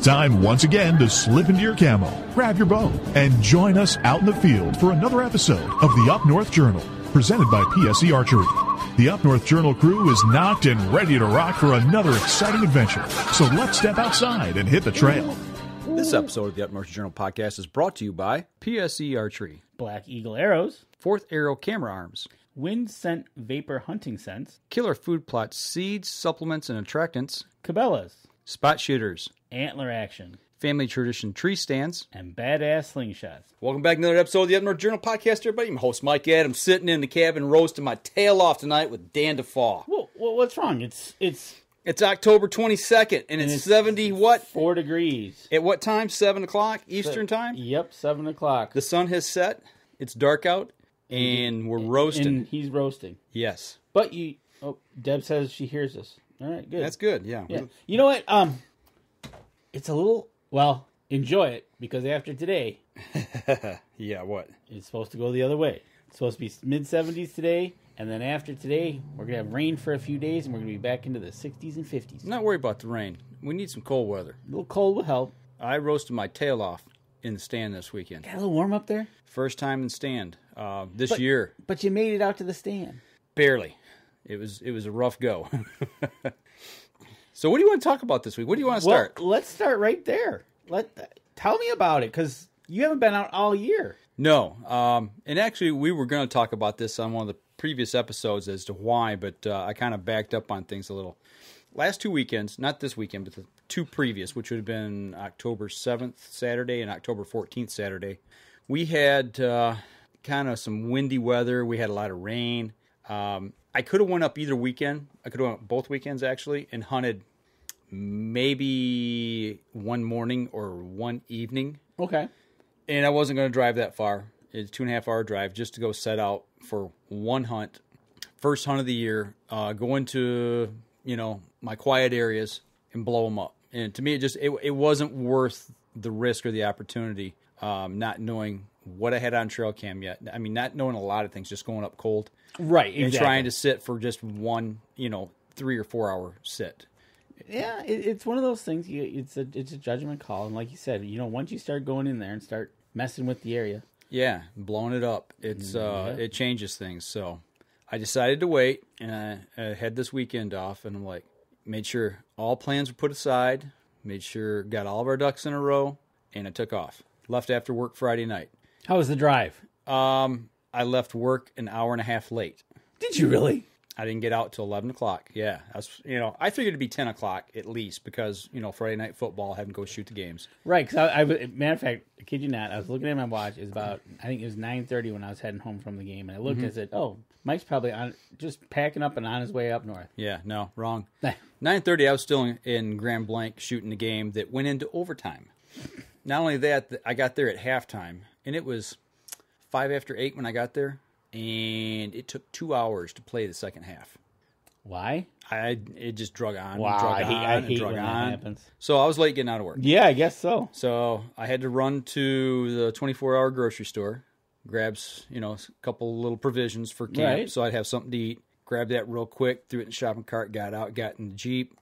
It's time once again to slip into your camo, grab your bow, and join us out in the field for another episode of the Up North Journal, presented by PSE Archery. The Up North Journal crew is knocked and ready to rock for another exciting adventure. So let's step outside and hit the trail. This episode of the Up North Journal podcast is brought to you by PSE Archery, Black Eagle Arrows, Fourth Arrow Camera Arms, Wynd Scent Vapor Hunting Scents, Killer Food Plots Seeds, Supplements, and Attractants, Cabela's, Spot Shooters, Antler Action, Family Tradition Tree Stands, and Badass Slingshots. Welcome back to another episode of the Up North Journal podcast, everybody. I'm host Mike Adams, sitting in the cabin roasting my tail off tonight with Dan DeFaw. Well, what's wrong? It's October 22nd, and it's 70 what? 4 degrees. At what time? 7 o'clock Eastern time? Yep, 7 o'clock. The sun has set. It's dark out, and we're roasting. And he's roasting. Yes. But Deb says she hears us. All right, good. That's good, yeah. You know what? It's a little, enjoy it, because after today, Yeah, what? it's supposed to go the other way. It's supposed to be mid-70s today, and then after today, we're going to have rain for a few days, and we're going to be back into the 60s and 50s. I'm not worried about the rain. We need some cold weather. A little cold will help. I roasted my tail off in the stand this weekend. Got a little warm up there? First time in stand this year. But you made it out to the stand. Barely. It was a rough go. So what do you want to talk about this week? What do you want to start? Well, let's start right there. Tell me about it, because you haven't been out all year. No. And actually, we were going to talk about this on one of the previous episodes as to why, but I kind of backed up on things a little. Last 2 weekends, not this weekend, but the 2 previous, which would have been October 7th Saturday and October 14th Saturday, we had kind of some windy weather. We had a lot of rain. I could have went up either weekend. I could have went both weekends, actually, and hunted maybe one morning or one evening. Okay. And I wasn't going to drive that far. It's a 2.5 hour drive just to go set out for one hunt. First hunt of the year. Go into, my quiet areas and blow them up. And to me, it wasn't worth the risk or the opportunity, not knowing what I had on trail cam yet. I mean, not knowing a lot of things, just going up cold. Right, exactly. And trying to sit for just one, 3 or 4 hour sit. Yeah, it's one of those things. It's a judgment call, and like you said, once you start going in there and start messing with the area, yeah, blowing it up, it changes things. So I decided to wait, and I had this weekend off, and I'm like, made sure all plans were put aside, made sure got all of our ducks in a row, and I took off. Left after work Friday night. How was the drive? I left work an hour and a half late. Did you really? I didn't get out till 11 o'clock. Yeah. I figured it'd be 10 o'clock at least because, Friday night football, having to go shoot the games. Right. Because matter of fact, I kid you not, I was looking at my watch. It was about, I think it was 9:30 when I was heading home from the game. And I looked and I said, oh, Mike's probably just packing up and on his way up north. Yeah. No, wrong. 9:30, I was still in Grand Blanc shooting the game that went into overtime. Not only that, I got there at halftime, and it was 5 after 8 when I got there. And it took 2 hours to play the second half. Why? It just drug on. Wow, drug I hate drug when on. that happens. So I was late getting out of work. Yeah, I guess so. So I had to run to the 24-hour grocery store, grab a couple little provisions for camp, right. So I'd have something to eat. Grabbed that real quick, threw it in the shopping cart, got out, got in the Jeep.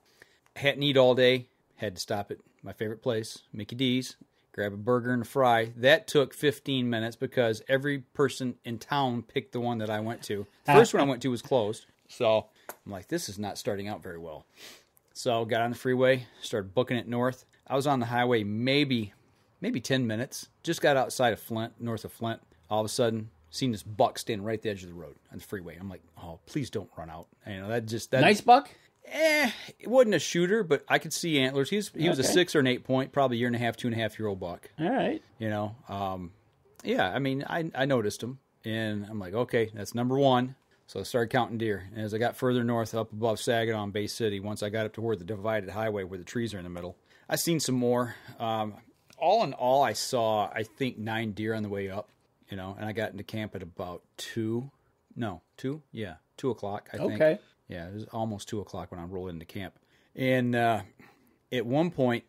Hadn't eaten all day. Had to stop at my favorite place, Mickey D's. Grab a burger and a fry. That took 15 minutes because every person in town picked the one that I went to. The first one I went to was closed. So I'm like, this is not starting out very well. So got on the freeway, started booking it north. I was on the highway maybe 10 minutes. Just got outside of Flint, north of Flint. All of a sudden, seen this buck standing right at the edge of the road on the freeway. I'm like, oh, please don't run out. That nice buck? It wasn't a shooter, but I could see antlers. He was a 6 or an 8 point, probably 2.5-year-old buck. All right. Yeah, I mean, I noticed him, and I'm like, okay, that's number 1. So I started counting deer. And as I got further north, up above Saginaw and Bay City, once I got up to where the divided highway, where the trees are in the middle, I seen some more. All in all, I saw, I think, 9 deer on the way up, and I got into camp at about 2 o'clock, I think. Okay. Yeah, it was almost 2 o'clock when I rolled into camp. And at one point,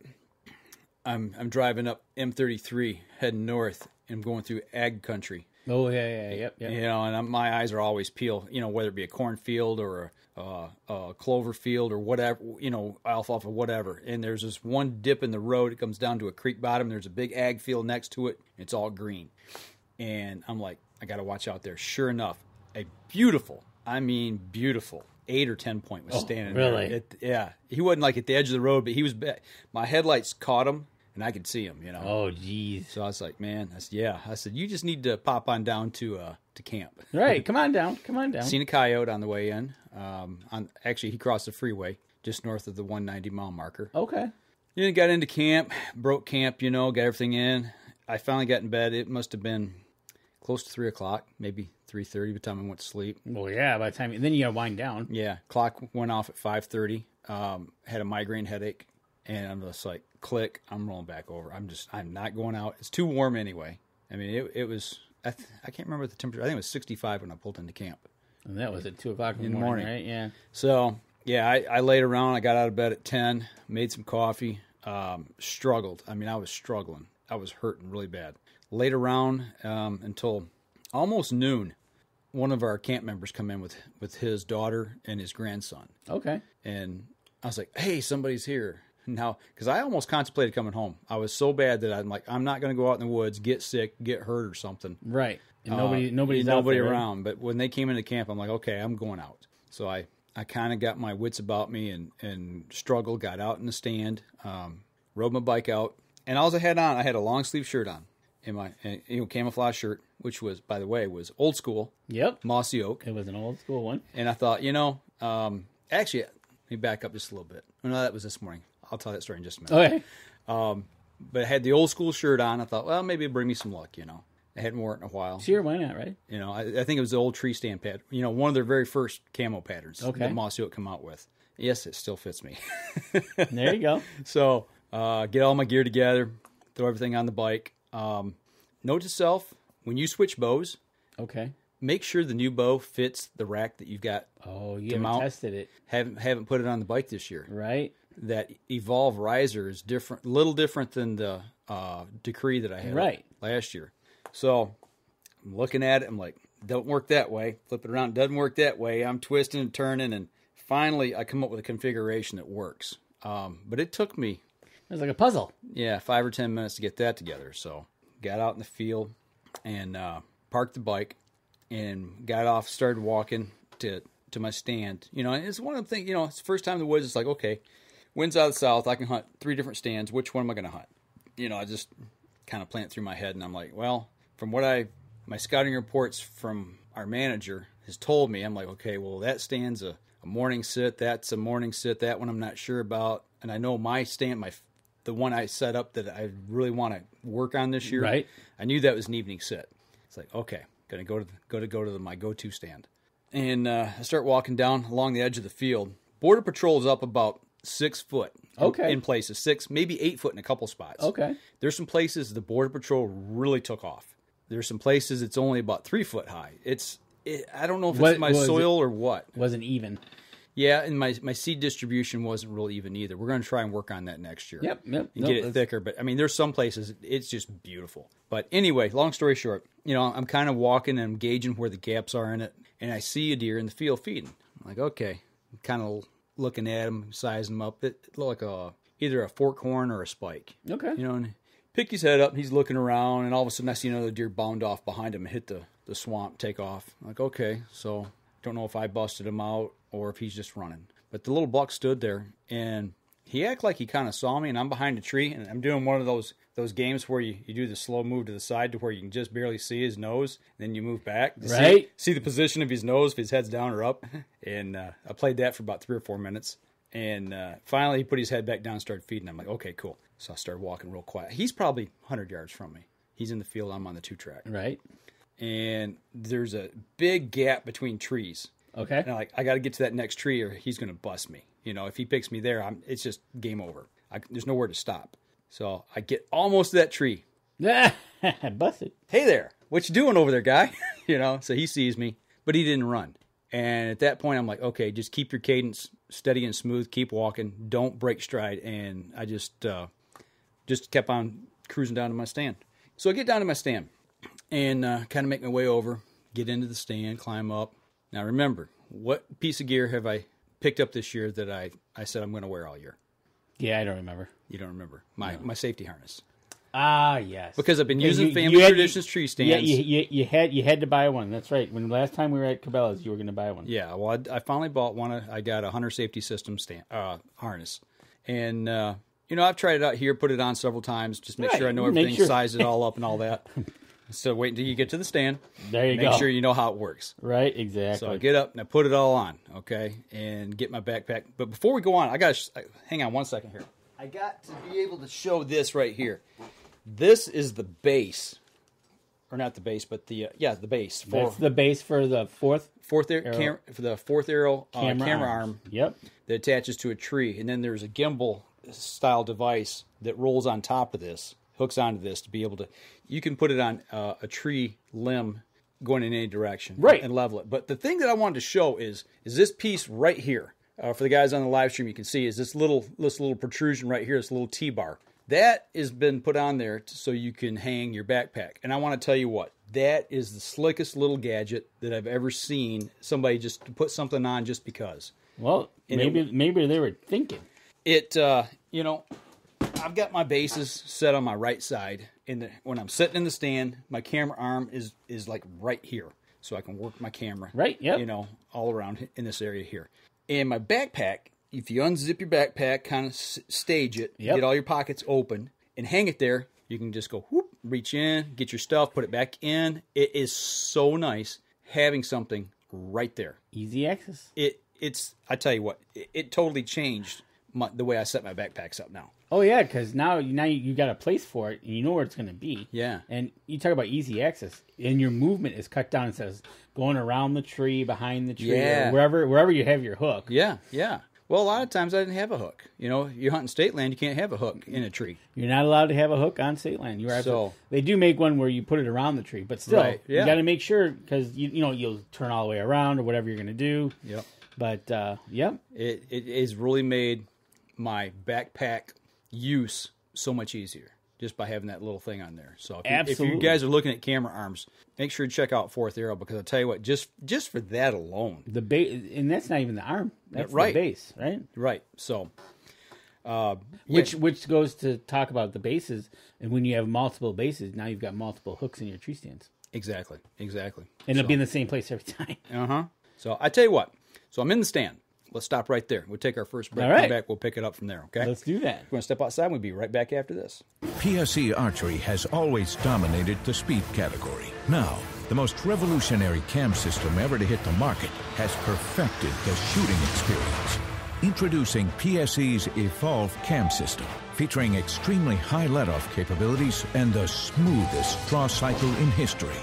I'm driving up M33 heading north, and going through ag country. Oh, yep. You know, and my eyes are always peeled, you know, whether it be a cornfield or a clover field or whatever, you know, alfalfa, whatever. And there's this one dip in the road. It comes down to a creek bottom. There's a big ag field next to it. It's all green. And I'm like, I got to watch out there. Sure enough, a beautiful, 8 or 10 point was standing really? there. He wasn't like at the edge of the road, but he was. My headlights caught him, and I could see him. You know. Oh, geez. So I was like, man, I said, you just need to pop on down to camp. Right, come on down. Seen a coyote on the way in. Actually, he crossed the freeway just north of the 190 mile marker. Okay. Then got into camp, broke camp. You know, got everything in. I finally got in bed. It must have been close to 3 o'clock, maybe 3:30 by the time I went to sleep. Well, yeah, by the time then you got to wind down. Yeah, clock went off at 5:30. Had a migraine headache, and I'm just like, click. I'm rolling back over. I'm not going out. It's too warm anyway. I mean, it was. I can't remember the temperature. I think it was 65 when I pulled into camp. And that was at 2 o'clock in the morning, right? Yeah. So yeah, I laid around. I got out of bed at 10. Made some coffee. Struggled. I mean, I was struggling. I was hurting really bad. Laid around until almost noon. One of our camp members come in with his daughter and his grandson. Okay. And I was like, hey, somebody's here. Now, because I almost contemplated coming home. I was so bad that I'm like, I'm not going to go out in the woods, get sick, get hurt or something. Right. And nobody's nobody out there, around. Right? But when they came into camp, I'm like, okay, I'm going out. So I kind of got my wits about me and struggled, got out in the stand, rode my bike out. And all I had on, I had a long sleeve shirt on. In my camouflage shirt, which was, by the way, was old school. Yep. Mossy oak. It was an old school one. And I thought, actually, let me back up just a little bit. Oh, no, that was this morning. I'll tell that story in just a minute. Okay. But I had the old school shirt on. I thought, well, maybe it'll bring me some luck, you know. I hadn't worn it in a while. Sure, why not, right? You know, I think it was the old tree stand pattern. You know, one of their very first camo patterns that Mossy Oak come out with. Yes, it still fits me. There you go. So, get all my gear together, throw everything on the bike. Note to self, when you switch bows, make sure the new bow fits the rack that you've got. Oh, you haven't tested it. Haven't put it on the bike this year. Right. That Evolve riser is different, a little different than the Decree that I had last year. So I'm looking at it. I'm like, don't work that way. Flip it around. Doesn't work that way. I'm twisting and turning, and finally I come up with a configuration that works. But it took me. It was like a puzzle. Yeah, 5 or 10 minutes to get that together. So got out in the field and parked the bike and got off, started walking to my stand. You know, and it's one of the things, you know, it's the first time in the woods. It's like, okay, wind's out of the south. I can hunt 3 different stands. Which one am I going to hunt? You know, I just kind of plant through my head, and I'm like, well, from what my scouting reports from our manager has told me, I'm like, okay, well, that stand's a morning sit. That's a morning sit. That one I'm not sure about. And I know my stand, the one I set up that I really want to work on this year. Right. I knew that was an evening sit. It's like, okay, gonna go to my go-to stand, and I start walking down along the edge of the field. Border Patrol is up about 6 foot. In places, 6, maybe 8 foot in a couple spots. Okay. There's some places the Border Patrol really took off. There's some places it's only about 3 foot high. I don't know if it's my soil or what. Wasn't even. Yeah, and my seed distribution wasn't really even either. We're going to try and work on that next year. Yep. And get it thicker. But, I mean, there's some places it's just beautiful. But anyway, long story short, you know, I'm kind of walking and I'm gauging where the gaps are in it. And I see a deer in the field feeding. I'm like, okay. I'm kind of looking at him, sizing him up. It looked like either a fork horn or a spike. Okay. You know, and pick his head up, and he's looking around, and all of a sudden I see another deer bound off behind him and hit the swamp, take off. I'm like, okay, so don't know if I busted him out or if he's just running. But the little buck stood there, and he acted like he kind of saw me, and I'm behind a tree, and I'm doing one of those games where you do the slow move to the side to where you can just barely see his nose, and then you move back to see the position of his nose, if his head's down or up. And I played that for about 3 or 4 minutes. And finally, he put his head back down and started feeding. I'm like, okay, cool. So I started walking real quiet. He's probably 100 yards from me. He's in the field. I'm on the 2-track. Right. And there's a big gap between trees. Okay. And I'm like, I got to get to that next tree or he's going to bust me. You know, if he picks me there, it's just game over. There's nowhere to stop. So I get almost to that tree. Busted. Hey there. What you doing over there, guy? You know, so he sees me, but he didn't run. And at that point, I'm like, okay, just keep your cadence steady and smooth. Keep walking. Don't break stride. And I just kept on cruising down to my stand. So I get down to my stand, and kind of make my way over, get into the stand, climb up. Now remember, what piece of gear have I picked up this year that I said I'm going to wear all year? Yeah, I don't remember. You don't remember. My safety harness. Ah, yes. Because I've been using Family Traditions tree stands. Yeah, you had to buy one. That's right. When the last time we were at Cabela's, you were going to buy one. Yeah, well, I finally bought one. I got a Hunter Safety System harness. And, I've tried it out here, put it on several times, just make sure I know everything, size it all up and all that. So wait until you get to the stand. There you go. Make sure you know how it works. Right, exactly. So I get up and I put it all on, okay, and get my backpack. But before we go on, hang on one second here. I got to be able to show this right here. This is the base, or not the base, but the base. That's the base for the fourth arrow. For the fourth arrow camera arm. Yep. That attaches to a tree, and then there's a gimbal style device that rolls on top of this, hooks onto this to be able to. You can put it on a tree limb going in any direction, right, and level it. But the thing that I wanted to show is this piece right here. For the guys on the live stream, you can see is this little protrusion right here, this little T-bar. That has been put on there so you can hang your backpack. And I want to tell you what, that is the slickest little gadget that I've ever seen somebody just put something on just because. Well, maybe they were thinking. I've got my bases set on my right side. When I'm sitting in the stand, my camera arm is like right here. So I can work my camera. Right, yep. All around in this area here. And my backpack, if you unzip your backpack, kind of stage it, get all your pockets open, and hang it there, you can just go, whoop, reach in, get your stuff, put it back in. It is so nice having something right there. Easy access. I tell you what, it totally changed the way I set my backpacks up now. Oh, yeah, because now you got a place for it, and you know where it's going to be. Yeah. And you talk about easy access, and your movement is cut down. It says going around the tree, behind the tree, or wherever you have your hook. Yeah, yeah. Well, a lot of times I didn't have a hook. You're hunting state land, you can't have a hook in a tree. You're not allowed to have a hook on state land. They do make one where you put it around the tree, but still, you got to make sure because you'll turn all the way around or whatever you're going to do. Yep. But it has really made my backpack use so much easier just by having that little thing on there. So if you guys are looking at camera arms, make sure you check out Fourth Arrow because I'll tell you what, just for that alone, the base, and that's not even the arm, that's the base, right? Right. So, which goes to talk about the bases, and when you have multiple bases, now you've got multiple hooks in your tree stands. Exactly. And it'll be in the same place every time. So I tell you what. So I'm in the stand. Let's stop right there. We'll take our first break. Come back. We'll pick it up from there, okay? Let's do that. We're going to step outside. We'll be right back after this. PSE Archery has always dominated the speed category. Now, the most revolutionary cam system ever to hit the market has perfected the shooting experience. Introducing PSE's Evolve Cam System, featuring extremely high let-off capabilities and the smoothest draw cycle in history.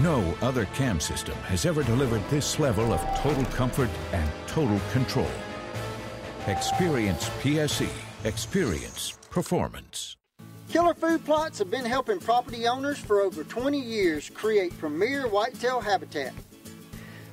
No other cam system has ever delivered this level of total comfort and total control. Experience PSE. Experience performance. Killer Food Plots have been helping property owners for over 20 years create premier whitetail habitat.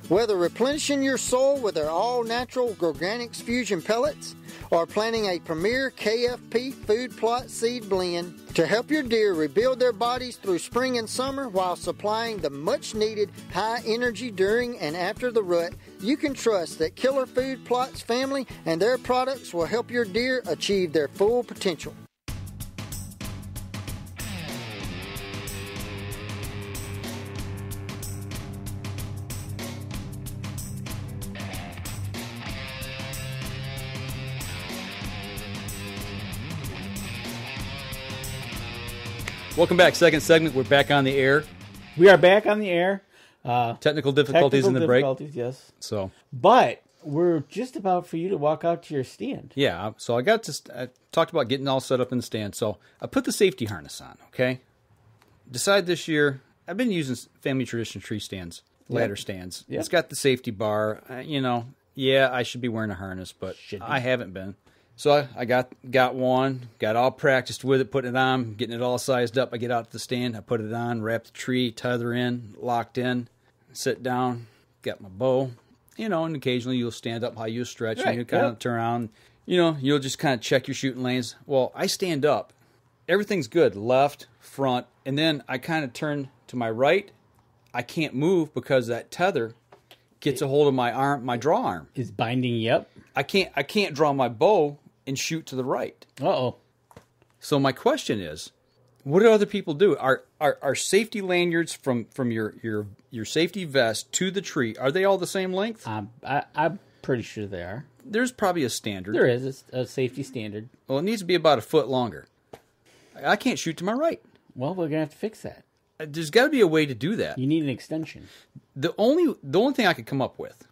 Whether replenishing your soil with their all-natural Organics Fusion pellets or planting a premier KFP food plot seed blend to help your deer rebuild their bodies through spring and summer while supplying the much-needed high energy during and after the rut, you can trust that Killer Food Plots family and their products will help your deer achieve their full potential. Welcome back. Second segment. We're back on the air. We are back on the air. Technical difficulties in the break. Yes. So, but we're just about for you to walk out to your stand. Yeah. So I talked about getting all set up in the stand. So I put the safety harness on. Okay. Decide this year. I've been using Family Tradition tree stands, ladder stands. Yep. It's got the safety bar. I should be wearing a harness, but I haven't been. So I got one, got all practiced with it, putting it on, getting it all sized up. I get out to the stand, I put it on, wrap the tree, tether in, locked in, sit down, got my bow, and occasionally you'll stand up how you stretch, and you kind of turn around, you'll just kind of check your shooting lanes. Well, I stand up, everything's good, left, front, and then I kind of turn to my right, I can't move because that tether gets a hold of my arm, my draw arm. Is binding you up? I can't draw my bow and shoot to the right. Uh-oh. So my question is, what do other people do? Are safety lanyards from your safety vest to the tree, are they all the same length? I'm pretty sure they are. There's probably a standard. There is a safety standard. Well, it needs to be about a foot longer. I can't shoot to my right. Well, we're going to have to fix that. There's got to be a way to do that. You need an extension. The only thing I could come up with,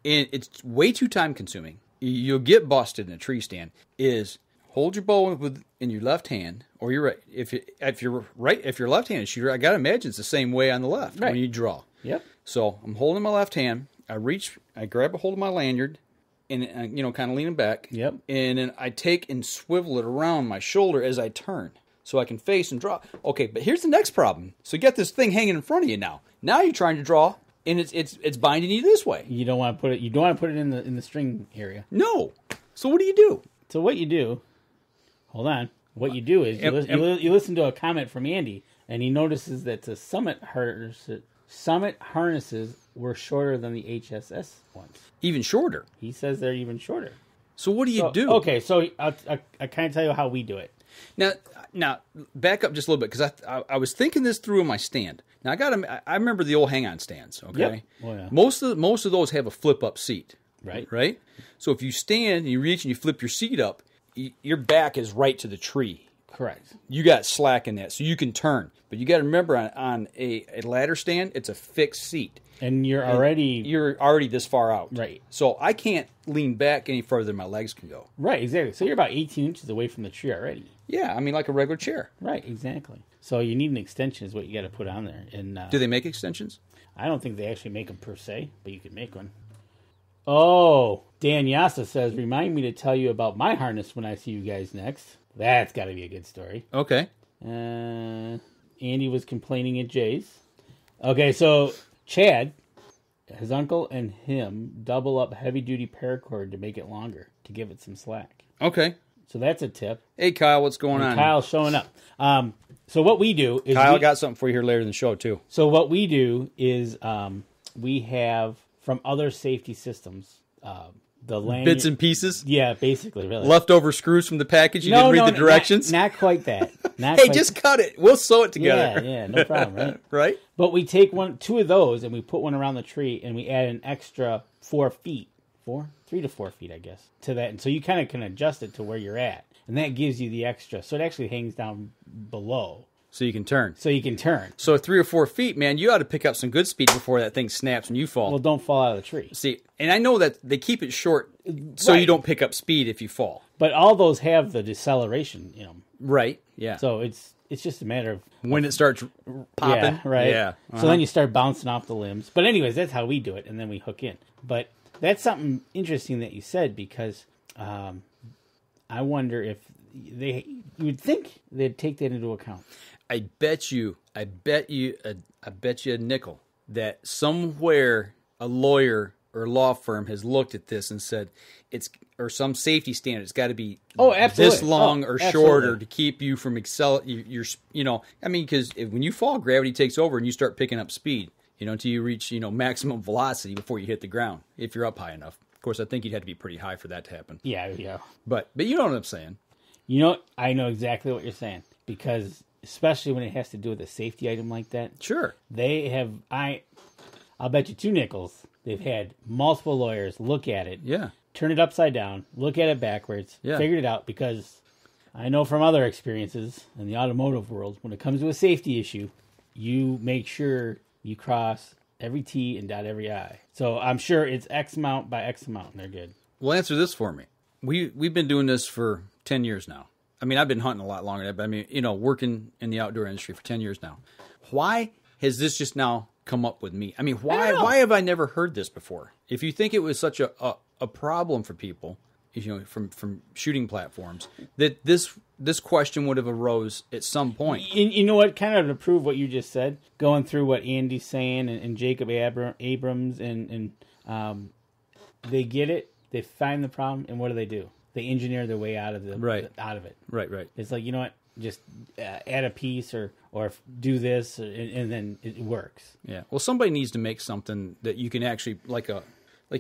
and it's way too time consuming, you'll get busted in a tree stand, is hold your bow in your left hand or your right. If you're left-handed shooter, I gotta imagine it's the same way on the left when you draw. Yep. So I'm holding my left hand. I grab a hold of my lanyard, and kind of leaning back. Yep. And then I take and swivel it around my shoulder as I turn, so I can face and draw. Okay, but here's the next problem. So you got this thing hanging in front of you now. Now you're trying to draw, and it's binding you this way. You don't want to put it. You don't want to put it in the string area. No. So what do you do? So what you do? Hold on. What you do is you listen to a comment from Andy, and he notices that the Summit harnesses were shorter than the HSS ones. Even shorter. He says they're even shorter. So what do you do? Okay, so I kind of tell you how we do it. Now back up just a little bit, because I was thinking this through in my stand. Now I remember the old hang-on stands. Okay, yep. Oh, yeah. Most of those have a flip-up seat. Right. So if you stand and you reach and you flip your seat up, your back is right to the tree. Correct. You got slack in that, so you can turn. But you got to remember, on a ladder stand, it's a fixed seat. And you're already this far out. Right. So I can't lean back any further than my legs can go. Right, exactly. So you're about 18 inches away from the tree already. Yeah, I mean like a regular chair. Right, exactly. So you need an extension is what you got to put on there. And do they make extensions? I don't think they actually make them per se, but you could make one. Oh, Dan Yasa says, remind me to tell you about my harness when I see you guys next. That's got to be a good story. Okay. Andy was complaining at Jay's. Okay, so Chad, his uncle, and him double up heavy-duty paracord to make it longer, to give it some slack. Okay. So that's a tip. Hey, Kyle, what's going on? Kyle's showing up. So what we do is... Kyle got something for you here later in the show, too. So what we do is we have, from other safety systems... the lanyard, bits and pieces? Yeah, basically, really. Leftover screws from the package? You didn't read the directions? Not quite that. Hey, just cut it. We'll sew it together. Yeah, no problem, right? Right? But we take two of those, and we put one around the tree, and we add an extra 4 feet. 3 to 4 feet, I guess, to that. And so you kind of can adjust it to where you're at. And that gives you the extra. So it actually hangs down below. So you can turn. So 3 or 4 feet, man, you ought to pick up some good speed before that thing snaps and you fall. Well, don't fall out of the tree. See, and I know that they keep it short so you don't pick up speed if you fall. But all those have the deceleration in them. Right, yeah. So it's just a matter of... when it starts popping. Yeah, right. Yeah. So then you start bouncing off the limbs. But anyways, that's how we do it, and then we hook in. But that's something interesting that you said, because I wonder if you would think they'd take that into account. I bet you a nickel that somewhere a lawyer or law firm has looked at this and said or some safety standard, it's got to be this long or shorter to keep you from because when you fall, gravity takes over and you start picking up speed, until you reach, maximum velocity before you hit the ground, if you're up high enough. Of course, I think you'd have to be pretty high for that to happen. Yeah. But you know what I'm saying. I know exactly what you're saying, because especially when it has to do with a safety item like that. Sure. They have, I'll bet you 2 nickels, they've had multiple lawyers look at it. Yeah. Turn it upside down, look at it backwards, figured it out, because I know from other experiences in the automotive world, when it comes to a safety issue, you make sure you cross every T and dot every I. So I'm sure it's X amount by X amount, and they're good. Well, answer this for me. We've been doing this for 10 years now. I mean, I've been hunting a lot longer, but working in the outdoor industry for 10 years now. Why has this just now come up with me? I mean, why have I never heard this before? If you think it was such a problem for people, from shooting platforms, that this question would have arose at some point. You know what? Kind of to prove what you just said, going through what Andy's saying and Jacob Abrams and they get it, they find the problem, and what do? They engineer their way out of it. Right. Right. It's like, you know what? just add a piece or do this, and then it works. Yeah. Well, somebody needs to make something that you can actually, like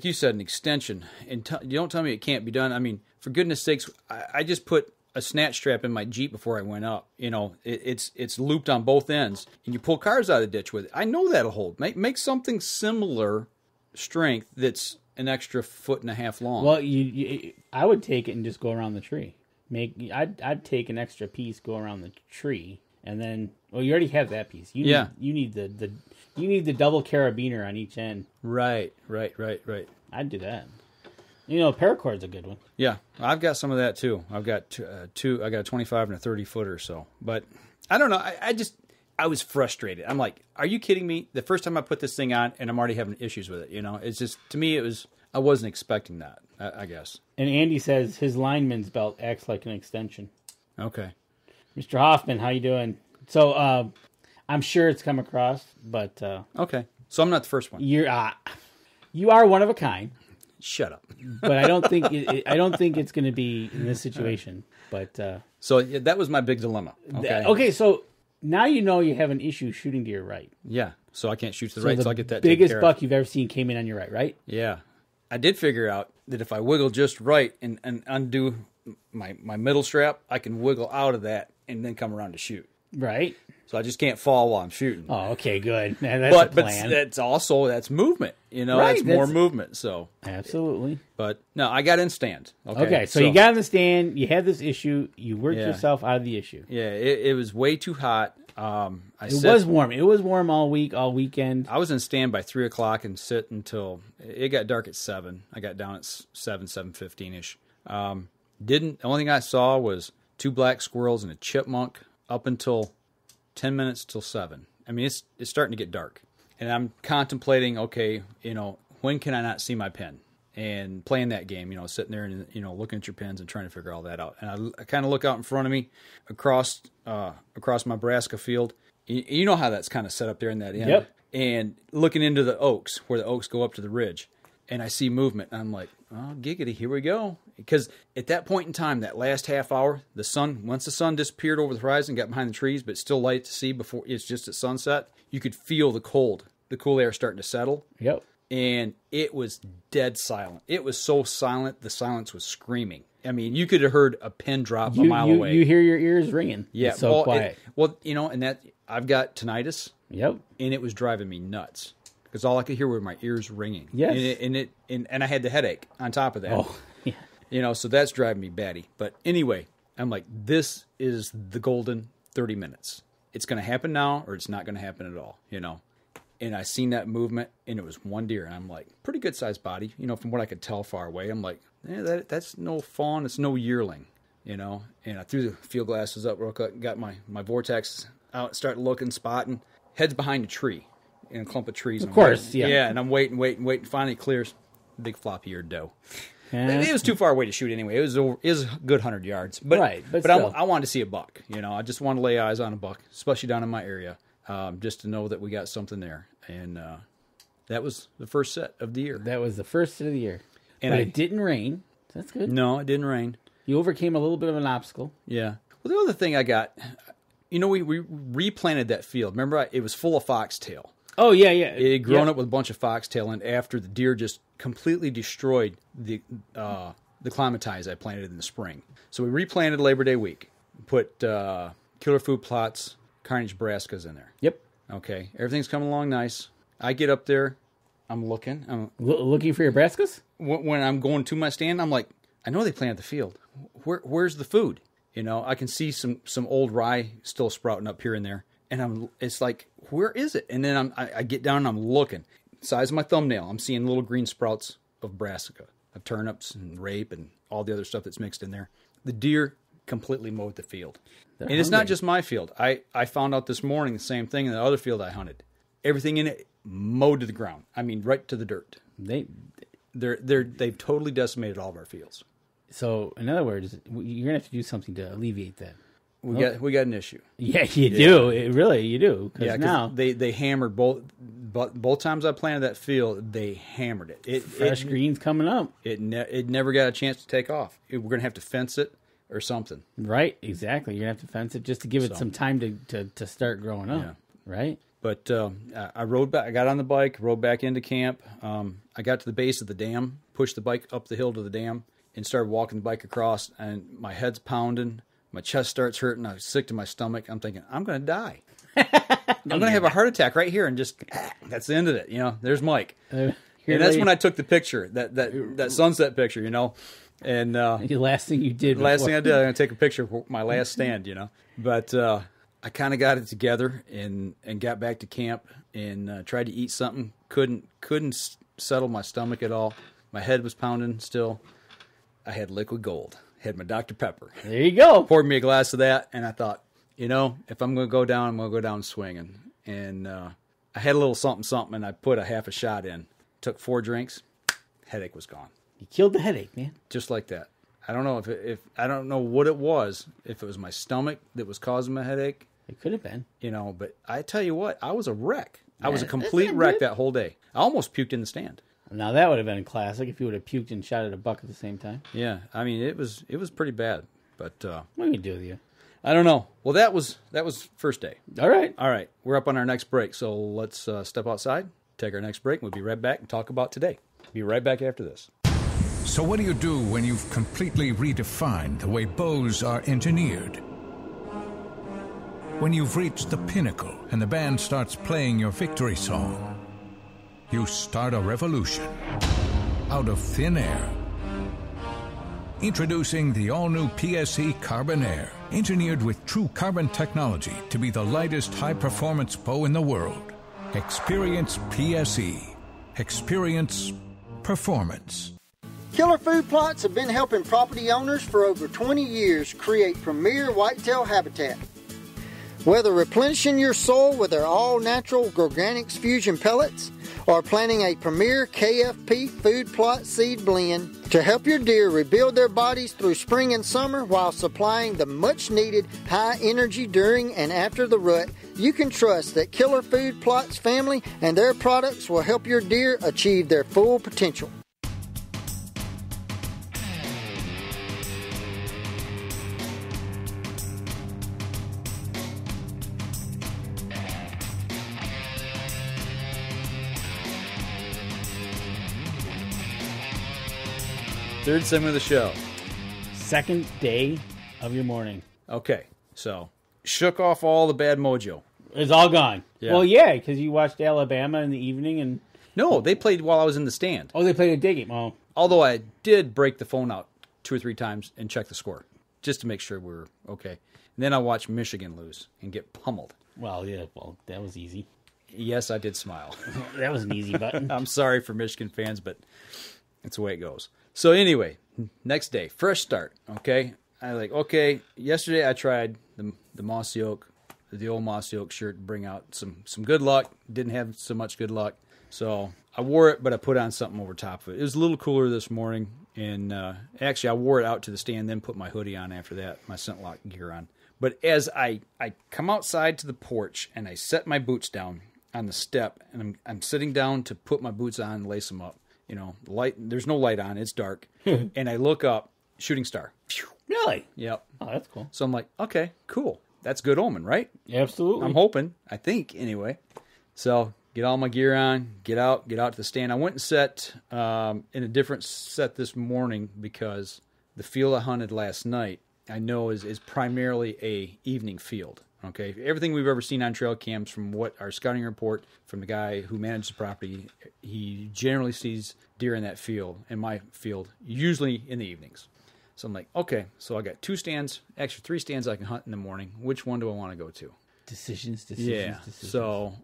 you said, an extension. And you don't tell me it can't be done. I mean, for goodness sakes, I just put a snatch strap in my Jeep before I went up. You know, it's looped on both ends, and you pull cars out of the ditch with it. I know that'll hold. Make something similar strength that's an extra 1.5 feet long. Well, I would take it and just go around the tree. I'd take an extra piece, go around the tree, and then you already have that piece. You need the double carabiner on each end. Right. I'd do that. You know, paracord's a good one. Yeah, I've got some of that too. I've got two. I got a 25 and a 30 footer or so. But I don't know. I was frustrated. I'm like, are you kidding me? The first time I put this thing on, and I'm already having issues with it. You know, it's just, to me, I wasn't expecting that, I guess. And Andy says his lineman's belt acts like an extension. Okay. Mr. Hoffman, how you doing? So, I'm sure it's come across, but... okay. So I'm not the first one. You are one of a kind. Shut up. But I don't think it's going to be in this situation. But so that was my big dilemma. Okay. Okay, so... Now you know you have an issue shooting to your right. Yeah, so I can't shoot to the right, so I'll get that biggest buck you've ever seen came in on your right? Yeah. I did figure out that if I wiggle just right and undo my middle strap, I can wiggle out of that and then come around to shoot. Right. So I just can't fall while I'm shooting. Oh, okay, good. Man, that's a plan. But that's movement. You know, right, that's more movement. So absolutely. But no, I got in stand. Okay, so you got in the stand. You had this issue. You worked yourself out of the issue. Yeah, it was way too hot. It was warm. It was warm all weekend. I was in stand by 3:00 and sit until it got dark at 7. I got down at 7:15ish. The only thing I saw was 2 black squirrels and a chipmunk up until 10 minutes till 7. I mean, it's starting to get dark, and I'm contemplating, okay, you know, when can I not see my pen? And playing that game, you know, sitting there and, you know, looking at your pins and trying to figure all that out. And I kind of look out in front of me across my Nebraska field. You know how that's kind of set up there in that end. Yep. And looking into the oaks, where the oaks go up to the ridge, and I see movement. And I'm like, oh, giggity, here we go. Because at that point in time, that last half hour, once the sun disappeared over the horizon, got behind the trees, but still light to see before it's just at sunset, you could feel the cool air starting to settle. Yep. And it was dead silent. It was so silent, the silence was screaming. I mean, you could have heard a pin drop a mile away. You hear your ears ringing. Yeah, it's so quiet. You know, and that I've got tinnitus. Yep. And it was driving me nuts because all I could hear were my ears ringing. Yes. And I had the headache on top of that. Oh, yeah. You know, so that's driving me batty. But anyway, I'm like, this is the golden 30 minutes. It's going to happen now, or it's not going to happen at all. You know. And I seen that movement, and it was one deer. And I'm like, pretty good sized body, you know, from what I could tell far away. I'm like, that's no fawn, it's no yearling, you know. And I threw the field glasses up real quick, got my vortex out, started looking, spotting. Head's behind a tree, in a clump of trees. Of course, yeah. Yeah, and I'm waiting. Finally clears, big floppy-eared doe. Yeah. It was too far away to shoot anyway. It was a good 100 yards. But, right, but I wanted to see a buck, you know. I just wanted to lay eyes on a buck, especially down in my area. Just to know that we got something there. And that was the first set of the year. That was the first set of the year. But it didn't rain. That's good. No, it didn't rain. You overcame a little bit of an obstacle. Yeah. Well, the other thing I got, you know, we replanted that field. Remember, it was full of foxtail. Oh, yeah. It had grown up with a bunch of foxtail, and after the deer just completely destroyed the climatize I planted in the spring. So we replanted Labor Day week. Put killer food plots, Carnage brassicas in there. Yep. Okay, everything's coming along nice. I get up there, I'm looking. Looking for your brassicas? When I'm going to my stand, I'm like, I know they planted the field. Where's the food? You know, I can see some old rye still sprouting up here and there. And it's like, where is it? And then I get down and I'm looking. Size of my thumbnail, I'm seeing little green sprouts of brassica, of turnips and rape and all the other stuff that's mixed in there. The deer completely mowed the field. They're and it's hungry. not just my field. I found out this morning the same thing in the other field I hunted. Everything in it mowed to the ground. I mean, right to the dirt. They've totally decimated all of our fields. So, in other words, you're gonna have to do something to alleviate that. We got an issue. Yeah, you do. You do. Yeah, now they hammered both times I planted that field. They hammered it. Fresh green's coming up. It never got a chance to take off. We're gonna have to fence it, or something. Right, exactly. You're going to have to fence it just to give it some time to start growing up, right? But I rode back. I got on the bike, rode back into camp. I got to the base of the dam, pushed the bike up the hill to the dam, and started walking the bike across, and my head's pounding. My chest starts hurting. I was sick to my stomach. I'm thinking, I'm going to die. I'm going to have a heart attack right here, and just, that's the end of it. There's Mike. And that's when I took the picture, that sunset picture, And the last thing you did. Last thing I did, I'm going to take a picture of my last stand, But I kind of got it together and got back to camp and tried to eat something. Couldn't settle my stomach at all. My head was pounding still. I had liquid gold. Had my Dr. Pepper. There you go. Poured me a glass of that, and I thought, if I'm going to go down, I'm going to go down swinging. And I had a little something, and I put a half a shot in. Took 4 drinks. Headache was gone. You killed the headache, man. Just like that. I don't know if I don't know what it was. If it was my stomach that was causing my headache. It could have been. But I tell you what, I was a wreck. I was a complete wreck that whole day. I almost puked in the stand. Now that would have been classic if you would have puked and shot at a buck at the same time. Yeah, I mean it was pretty bad. But what can we do with you? I don't know. Well, that was first day. All right. We're up on our next break, so let's step outside, take our next break. We'll be right back and talk about today. Be right back after this. So what do you do when you've completely redefined the way bows are engineered? When you've reached the pinnacle and the band starts playing your victory song, you start a revolution out of thin air. Introducing the all-new PSE Carbon Air, engineered with true carbon technology to be the lightest high-performance bow in the world. Experience PSE. Experience performance. Killer Food Plots have been helping property owners for over 20 years create premier whitetail habitat. Whether replenishing your soil with their all-natural Organics Fusion pellets or planting a premier KFP food plot seed blend to help your deer rebuild their bodies through spring and summer while supplying the much-needed high energy during and after the rut, you can trust that Killer Food Plots family and their products will help your deer achieve their full potential. Third segment of the show. Second day of your morning. Okay, so shook off all the bad mojo. It's all gone. Yeah. Well, yeah, because you watched Alabama in the evening and... No, they played while I was in the stand. Oh, they played a day game. Oh. Although I did break the phone out 2 or 3 times and check the score, just to make sure we were okay. And then I watched Michigan lose and get pummeled. Well, yeah, that was easy. Yes, I did smile. That was an easy button. I'm sorry for Michigan fans, but it's the way it goes. So anyway, next day, fresh start, okay? Okay, yesterday I tried the mossy oak, the old mossy oak shirt to bring out some good luck. Didn't have so much good luck. So I wore it, but I put on something over top of it. It was a little cooler this morning, and actually I wore it out to the stand, then put my hoodie on after that, my scent lock gear on. But as I come outside to the porch and I set my boots down on the step, and I'm sitting down to put my boots on and lace them up. Light. There's no light on. It's dark. And I look up, shooting star. Really? Yep. Oh, that's cool. So I'm like, okay, cool. That's good omen, right? Absolutely. I'm hoping. I think, anyway. So get all my gear on, get out to the stand. I went and set in a different set this morning because the field I hunted last night, I know is primarily a evening field. Okay, everything we've ever seen on trail cams from what our scouting report from the guy who manages the property, he generally sees deer in that field, in my field, usually in the evenings. So I'm like, okay, so I got 2 stands, actually 3 stands I can hunt in the morning. Which one do I want to go to? Decisions. Yeah. So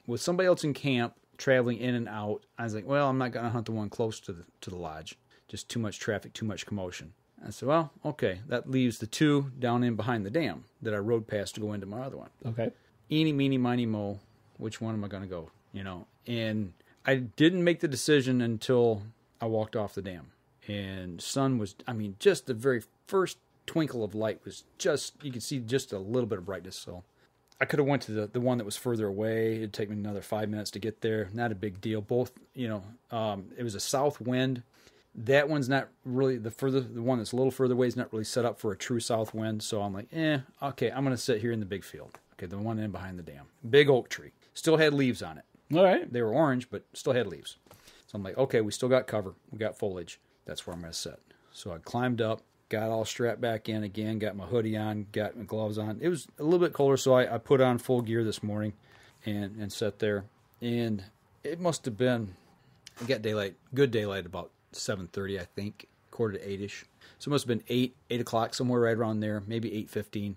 with somebody else in camp traveling in and out, I was like, well, I'm not going to hunt the one close to the lodge. Just too much traffic, too much commotion. I said, well, okay, that leaves the 2 down in behind the dam that I rode past to go into my other one. Okay. Eeny, meeny, miny, mo, which one am I going to go, And I didn't make the decision until I walked off the dam. And sun was, just the very first twinkle of light was just, you could see just a little bit of brightness. So I could have went to the one that was further away. It'd take me another 5 minutes to get there. Not a big deal. Both, it was a south wind. That one's not really the one that's a little further away is not really set up for a true south wind. So I'm like, okay, I'm going to sit here in the big field. Okay, the one in behind the dam. Big oak tree. Still had leaves on it. All right. They were orange, but still had leaves. So I'm like, okay, we still got cover. We got foliage. That's where I'm going to sit. So I climbed up, got all strapped back in again, got my hoodie on, got my gloves on. It was a little bit colder, so I put on full gear this morning and sat there. And it must have been, I got daylight, good daylight about 7:30, I think, 7:45-ish. So it must have been 8 o'clock, somewhere right around there, maybe 8:15.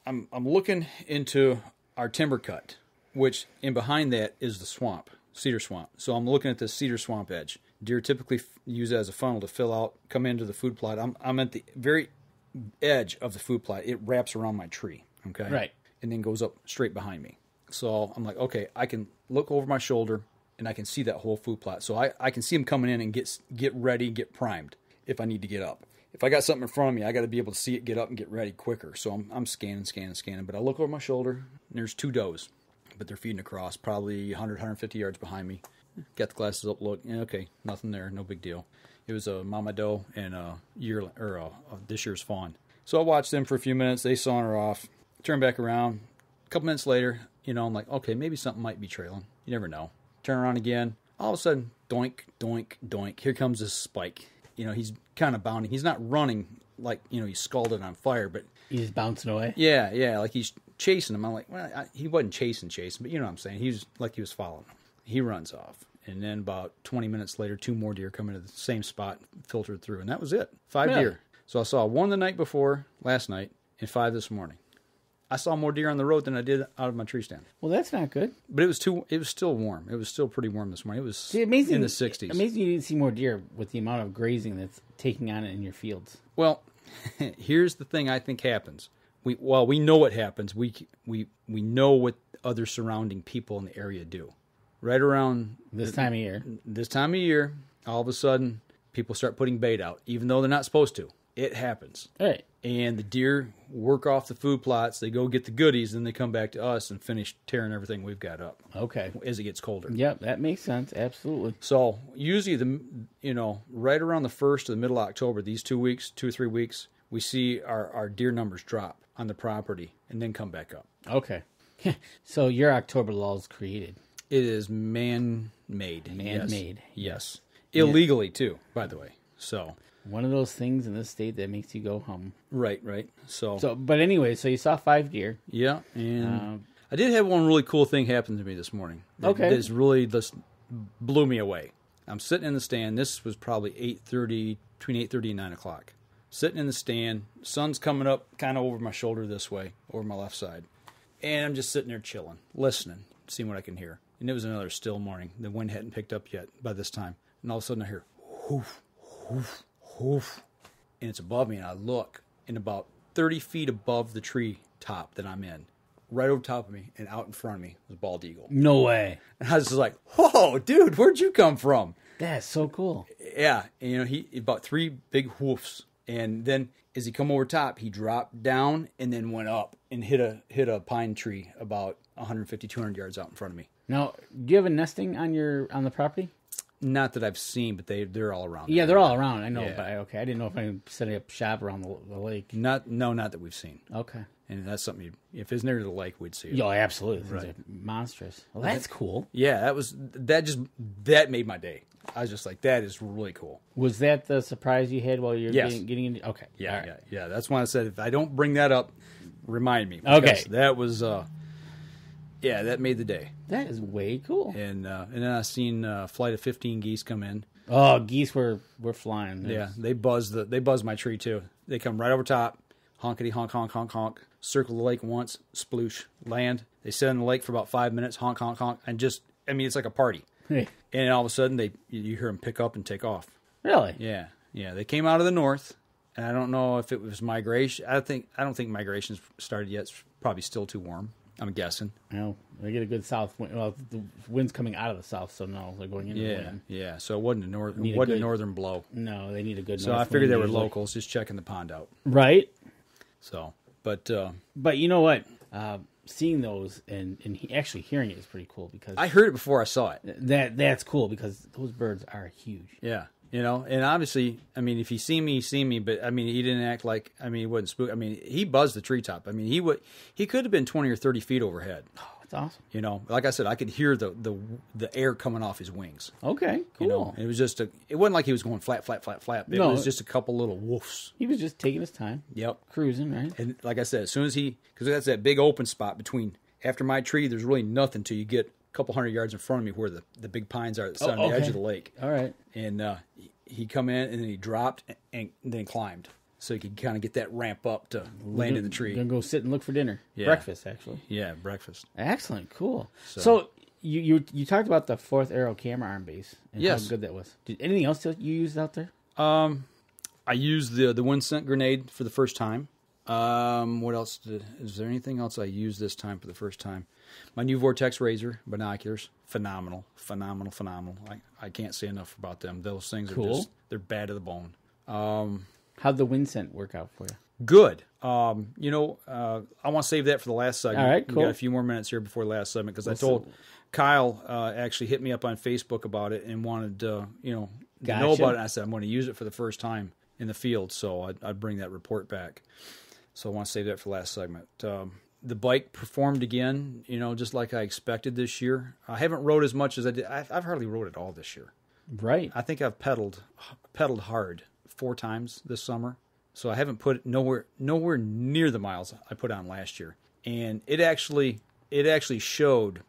I'm looking into our timber cut, which in behind that is the swamp, cedar swamp. So I'm looking at this cedar swamp edge. Deer typically use it as a funnel to fill out, come into the food plot. I'm at the very edge of the food plot. It wraps around my tree, okay? Right. And then goes up straight behind me. So I'm like, okay, I can look over my shoulder, and I can see that whole food plot. So I can see them coming in and get ready, get primed if I need to get up. If I got something in front of me, I got to be able to see it, get up, and get ready quicker. So I'm scanning. But I look over my shoulder, and there's 2 does, but they're feeding across, probably 100, 150 yards behind me. Got the glasses up, look, okay, nothing there, no big deal. It was a mama doe and this year's fawn. So I watched them for a few minutes. They saunter off, turn back around. A couple minutes later, I'm like, okay, maybe something might be trailing. You never know. Turn around again. All of a sudden, doink, doink, doink. Here comes this spike. He's kind of bounding. He's not running like, he's scalded on fire, but he's bouncing away. Yeah, like he's chasing him. I'm like, well, he wasn't chasing, but you know what I'm saying. He was following him. He runs off. And then about 20 minutes later, 2 more deer come into the same spot, filtered through, and that was it. 5 deer. So I saw 1 the night before, last night, and 5 this morning. I saw more deer on the road than I did out of my tree stand. Well, that's not good. But it was still warm. It was still pretty warm this morning. It was amazing, in the 60s. Amazing you didn't see more deer with the amount of grazing that's taking on it in your fields. Well, here's the thing I think happens. We know what happens. We know what other surrounding people in the area do. Right around this time of year, all of a sudden, people start putting bait out, even though they're not supposed to. It happens. Right. And the deer work off the food plots. They go get the goodies, then they come back to us and finish tearing everything we've got up. Okay. As it gets colder. Yep, that makes sense. Absolutely. So usually, right around the 1st to the middle of October, these 2 or 3 weeks, we see our deer numbers drop on the property and then come back up. Okay. So your October lull is created. It is man-made. Man-made. Yes. Illegally, too, by the way. So one of those things in this state that makes you go hum. Right. So but anyway, so you saw 5 deer. Yeah, and I did have one really cool thing happen to me this morning. That really just blew me away. I'm sitting in the stand. This was probably 8:30, between 8:30 and 9 o'clock. Sitting in the stand. Sun's coming up kind of over my shoulder this way, over my left side. And I'm just sitting there chilling, listening, seeing what I can hear. And it was another still morning. The wind hadn't picked up yet by this time. And all of a sudden I hear, whoof, whoof, whoof. And it's above me, and I look, and about 30 feet above the tree top that I'm in, right over top of me and out in front of me was a bald eagle. No way. And I was just like, whoa, dude, where'd you come from? That's so cool. Yeah. And, he about 3 big whoofs. And then as he come over top, he dropped down and then went up and hit a pine tree about 150, 200 yards out in front of me. Now, do you have a nesting on the property? Not that I've seen, but they're all around. Yeah, they're all around. I know, yeah. But I didn't know if I'm setting up shop around the lake. Not that we've seen. Okay. And that's something, if it's near the lake, we'd see it. Yeah, absolutely. Right. It's monstrous. Well, that's cool. Yeah, that made my day. I was just like, that is really cool. Was that the surprise you had while you were getting into? Okay. Yeah, right. Yeah. That's why I said, if I don't bring that up, remind me. Okay. That was, that made the day. That is way cool. And then I seen a flight of 15 geese come in. Oh, geese were flying. Yeah, they buzzed my tree too. They come right over top, honkety honk honk honk honk, circle the lake once, sploosh, land. They sit in the lake for about 5 minutes, honk honk honk, and it's like a party. Hey. And all of a sudden you hear them pick up and take off. Really? Yeah. They came out of the north, and I don't know if it was migration. I don't think migration's started yet. It's probably still too warm, I'm guessing. No, they get a good south wind. Well, the wind's coming out of the south, so no, they're going into the wind. Yeah. So it wasn't a northern blow. No, they need a good. So I figured they were locals, just checking the pond out. Right. So, but you know what? Seeing those and actually hearing it is pretty cool because I heard it before I saw it. That's cool because those birds are huge. Yeah. You know, and obviously, I mean, if he seen me, but I mean, he didn't act like, I mean, he wasn't spook. I mean, he buzzed the treetop. I mean, he could have been 20 or 30 feet overhead. Oh, that's awesome. You know, like I said, I could hear the air coming off his wings. Okay, cool. You know, it was just it wasn't like he was going flat. It was just a couple little woofs. He was just taking his time. Yep. Cruising, right? And like I said, as soon as because that's that big open spot between, after my tree, there's really nothing till you get couple 100 yards in front of me where the big pines are that sit on the edge of the lake. All right. And he come in and then he dropped and then climbed. So he could kind of get that ramp up to land in the tree. Gonna go sit and look for dinner. Yeah. Breakfast, actually. Yeah, breakfast. Excellent. Cool. So you talked about the 4th Arrow camera arm base and how good that was. Did anything else that you used out there? I used the Wynd Scent Grenade for the first time. What else? Is there anything else I used this time for the first time? My new Vortex Razor binoculars, phenomenal. I can't say enough about them. Those things are they're bad to the bone. How'd the Wynd Scent work out for you? Good. I want to save that for the last segment. All right, cool. We got a few more minutes here before the last segment because I told Kyle actually hit me up on Facebook about it and wanted to know about it. And I said I'm going to use it for the first time in the field, so I'd bring that report back. So I want to save that for the last segment. The bike performed again, just like I expected this year. I haven't rode as much as I did. I've hardly rode at all this year. Right. I think I've pedaled hard 4 times this summer. So I haven't put nowhere near the miles I put on last year. And it actually showed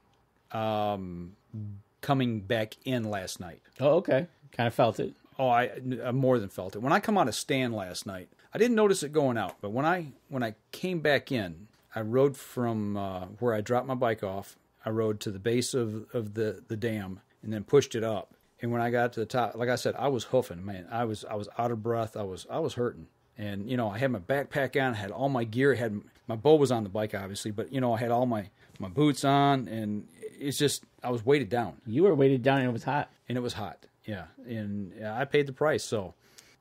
coming back in last night. Oh, okay. Kind of felt it. Oh, I more than felt it. When I come out of stand last night, I didn't notice it going out. But when I came back in, I rode from where I dropped my bike off. I rode to the base of the dam and then pushed it up. And when I got to the top, like I said, I was hoofing, man. I was out of breath. I was hurting. And I had my backpack on. I had all my gear. I had my bow was on the bike, obviously, but I had all my boots on, and it's just I was weighted down. You were weighted down, and it was hot. And it was hot, yeah. And I paid the price. So,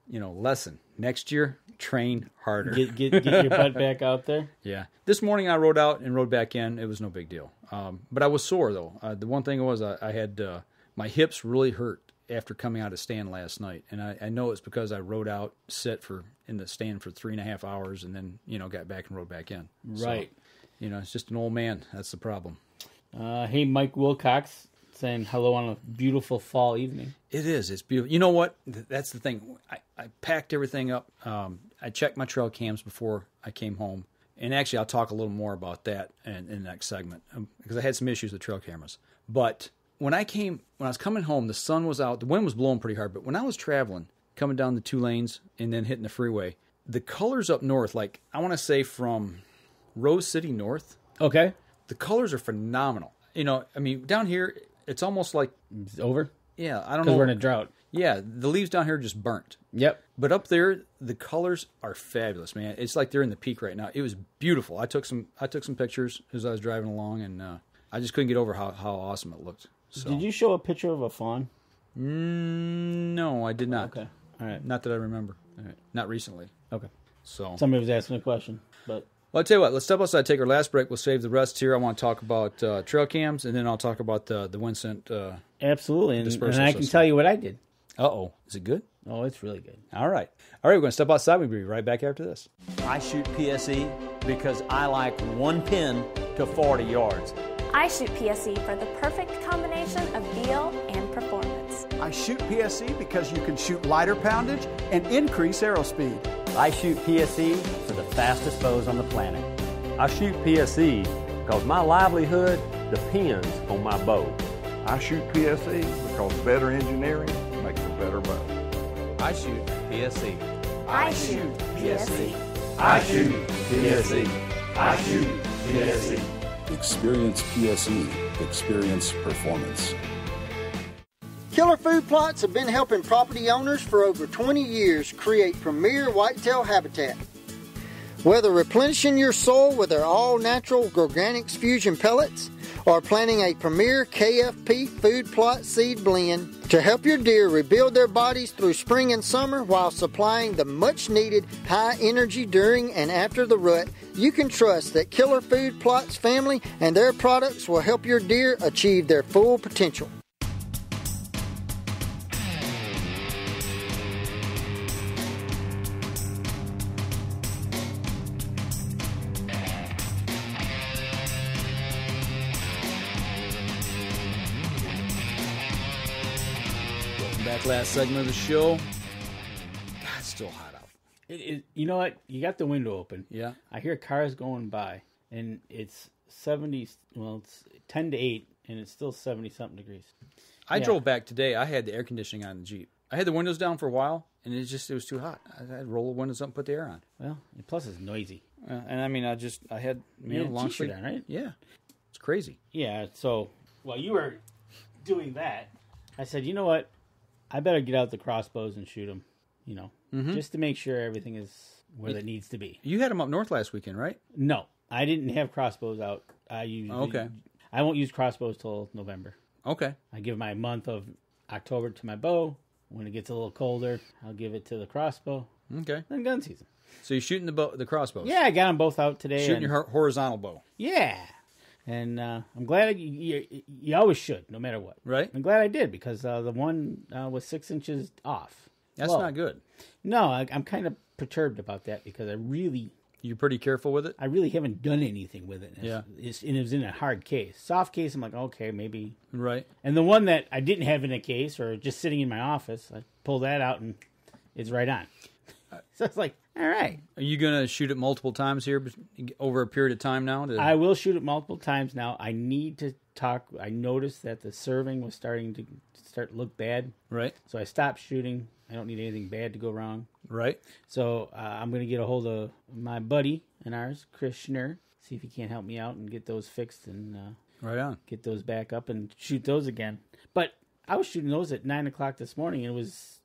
lesson next year. Train harder. Get your butt back out there. Yeah. This morning I rode out and rode back in. It was no big deal. But I was sore though. The one thing was I had my hips really hurt after coming out of stand last night, and I know it's because I rode out, in the stand for 3.5 hours, and then got back and rode back in. Right. So, it's just an old man. That's the problem. Hey, Mike Wilcox saying hello on a beautiful fall evening. It is. It's beautiful. You know what? That's the thing. I packed everything up. I checked my trail cams before I came home. And actually, I'll talk a little more about that in the next segment because I had some issues with trail cameras. But when I was coming home, the sun was out. The wind was blowing pretty hard. But when I was traveling, coming down the 2 lanes and then hitting the freeway, the colors up north, like I want to say from Rose City North. Okay. The colors are phenomenal. Down here, it's almost like it's over. Yeah, I don't know. Because we're in a drought. Yeah, the leaves down here are just burnt. Yep. But up there, the colors are fabulous, man. It's like they're in the peak right now. It was beautiful. I took some pictures as I was driving along, and I just couldn't get over how awesome it looked. So. Did you show a picture of a fawn? No, I did not. Okay. All right. Not that I remember. All right. Not recently. Okay. So somebody was asking a question, but. Well, I'll tell you what. Let's step outside, take our last break. We'll save the rest here. I want to talk about trail cams, and then I'll talk about the Wynd Scent. Absolutely, and I can tell you what I did. Uh-oh. Is it good? Oh, it's really good. All right. We're going to step outside. We'll be right back after this. I shoot PSE because I like one pin to 40 yards. I shoot PSE for the perfect combination of feel and performance. I shoot PSE because you can shoot lighter poundage and increase arrow speed. I shoot PSE for the fastest bows on the planet. I shoot PSE because my livelihood depends on my bow. I shoot PSE because better engineering makes a better bow. I shoot PSE. I shoot PSE. I shoot PSE. I shoot PSE. Experience PSE. Experience performance. Killer Food Plots have been helping property owners for over 20 years create premier whitetail habitat. Whether replenishing your soil with their all-natural Organics Fusion pellets or planting a premier KFP food plot seed blend to help your deer rebuild their bodies through spring and summer while supplying the much-needed high energy during and after the rut, you can trust that Killer Food Plots family and their products will help your deer achieve their full potential. back. Last segment of the show. God, it's still hot out. You know what? You got the window open. Yeah. I hear cars going by, and it's 70. Well, it's 10 to 8, and it's still 70-something degrees. I drove back today. I had the air conditioning on the Jeep. I had the windows down for a while, and it was too hot. I had to roll the windows up and put the air on. Well, and plus it's noisy. And I mean, I had long T-shirt sleeve on, right? Yeah. It's crazy. Yeah, so while you were doing that, I said, you know what? I better get out the crossbows and shoot them, just to make sure everything is where it needs to be. You had them up north last weekend, right? No, I didn't have crossbows out. I won't use crossbows till November. Okay. I give my month of October to my bow. When it gets a little colder, I'll give it to the crossbow. Okay. Then gun season. So you're shooting the crossbows? Yeah, I got them both out today. Shooting your horizontal bow? Yeah. And I'm glad you always should, no matter what. Right. I'm glad I did, because the one was 6 inches off. That's not good. No, I'm kind of perturbed about that, because You're pretty careful with it? I really haven't done anything with it. Yeah. And it was in a hard case. Soft case, I'm like, okay, maybe. Right. And the one that I didn't have in a case or just sitting in my office, I pull that out and it's right on. So it's like, all right. Are you going to shoot it multiple times here over a period of time now? I will shoot it multiple times now. I need to talk. I noticed that the serving was starting to look bad. Right. So I stopped shooting. I don't need anything bad to go wrong. Right. So I'm going to get a hold of my buddy and ours, Chris Schnur, see if he can't help me out and get those fixed and right on. Get those back up and shoot those again. But I was shooting those at 9 o'clock this morning, and it was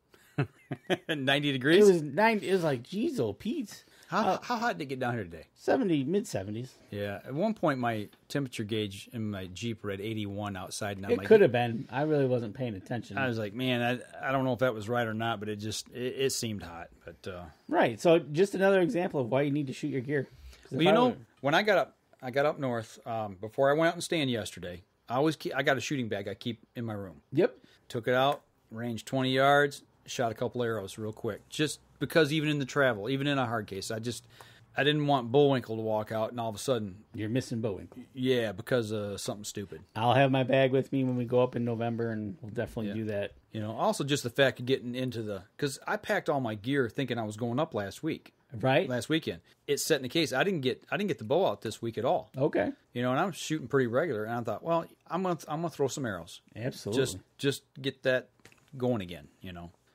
90 degrees. It was like, geez, oh Pete. How hot did it get down here today? 70, mid-70s. Yeah. At one point, my temperature gauge in my Jeep read 81 outside. And it could have been. I really wasn't paying attention. I was like, man, I don't know if that was right or not, but it seemed hot. But right. So just another example of why you need to shoot your gear. Well, when I got up north, before I went out and stand yesterday, I got a shooting bag I keep in my room. Yep. Took it out, ranged 20 yards, shot a couple arrows real quick. Just because even in the travel, even in a hard case, I didn't want Bullwinkle to walk out and all of a sudden... You're missing Bullwinkle. Yeah, because of something stupid. I'll have my bag with me when we go up in November, and we'll definitely do that. Also just the fact of getting into because I packed all my gear thinking I was going up last week. Right. Last weekend. It's set in the case. I didn't get the bow out this week at all. Okay. And I'm shooting pretty regular, and I thought, well, I'm gonna throw some arrows. Absolutely. Just get that going again,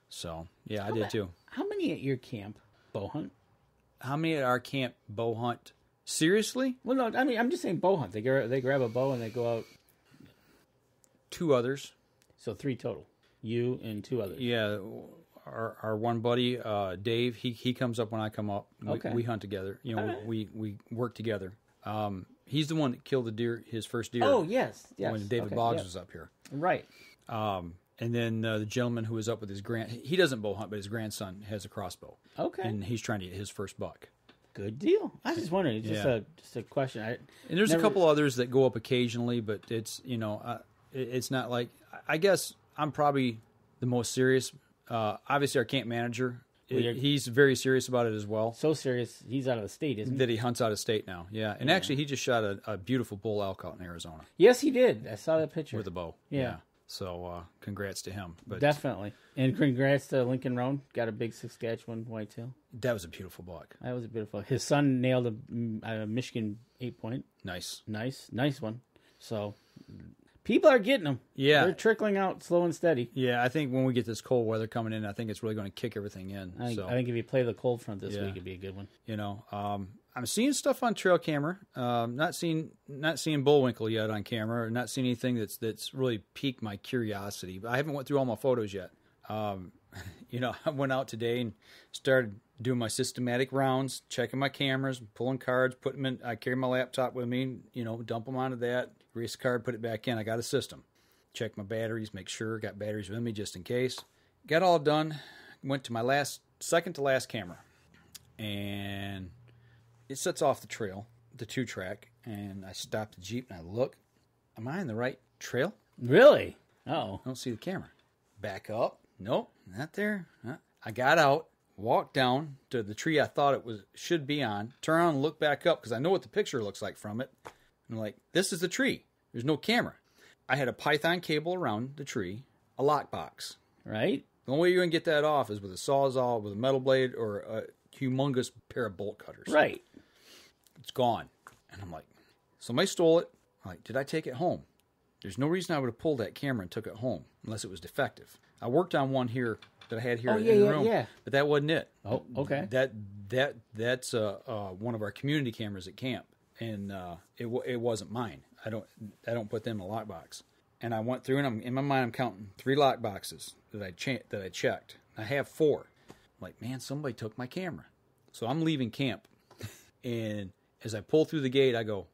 So, yeah, I did too. How many at your camp bow hunt? How many at our camp bow hunt? Seriously? Well, no, I mean, I'm just saying bow hunt. They grab a bow and they go out. 2 others. So 3 total. You and 2 others. Yeah, our one buddy, Dave, he comes up when I come up. Okay. We hunt together. Right. We work together. He's the one that killed his first deer. Oh, yes. When David Boggs was up here. Right. And then the gentleman who was up with he doesn't bow hunt, but his grandson has a crossbow. Okay. And he's trying to get his first buck. Good deal. I was just wondering. It's just a question. And there's a couple others that go up occasionally, but it's, it's not like, I guess I'm probably the most serious. Obviously, our camp manager, he's very serious about it as well. So serious, he's out of the state, isn't he? That he hunts out of state now, yeah. And actually, he just shot a beautiful bull elk out in Arizona. Yes, he did. I saw that picture. With a bow. Yeah. So, congrats to him. But definitely. And congrats to Lincoln Roan. Got a big Saskatchewan whitetail. That was a beautiful buck. That was a beautiful. His son nailed a Michigan 8-point. Nice one. So, people are getting them. Yeah. They're trickling out slow and steady. Yeah, I think when we get this cold weather coming in, I think it's really going to kick everything in. I think if you play the cold front this week, it'd be a good one. I'm seeing stuff on trail camera. Not seeing Bullwinkle yet on camera, or not seeing anything that's really piqued my curiosity. But I haven't went through all my photos yet. I went out today and started doing my systematic rounds, checking my cameras, pulling cards, putting them in. I carry my laptop with me, dump them onto that, erase the card, put it back in. I got a system. Check my batteries, make sure got batteries with me just in case. Got all done. Went to my second to last camera, and it sets off the trail, the 2-track, and I stop the Jeep and I look. Am I on the right trail? Really? Oh. I don't see the camera. Back up. Nope, not there. I got out, walked down to the tree I thought it should be on, turn around and look back up because I know what the picture looks like from it. And I'm like, this is the tree. There's no camera. I had a python cable around the tree, a lockbox. Right? The only way you're going to get that off is with a Sawzall, with a metal blade, or a humongous pair of bolt cutters. Right. It's gone. And I'm like, somebody stole it. I'm like, did I take it home? There's no reason I would have pulled that camera and took it home unless it was defective. I worked on one here that I had here in the room, but that wasn't it. Oh, okay. That's one of our community cameras at camp, and it wasn't mine. I don't put them in a lockbox. And I went through, and in my mind I'm counting 3 lockboxes that I checked. I have 4. I'm like, man, somebody took my camera. So I'm leaving camp, and as I pull through the gate, I go,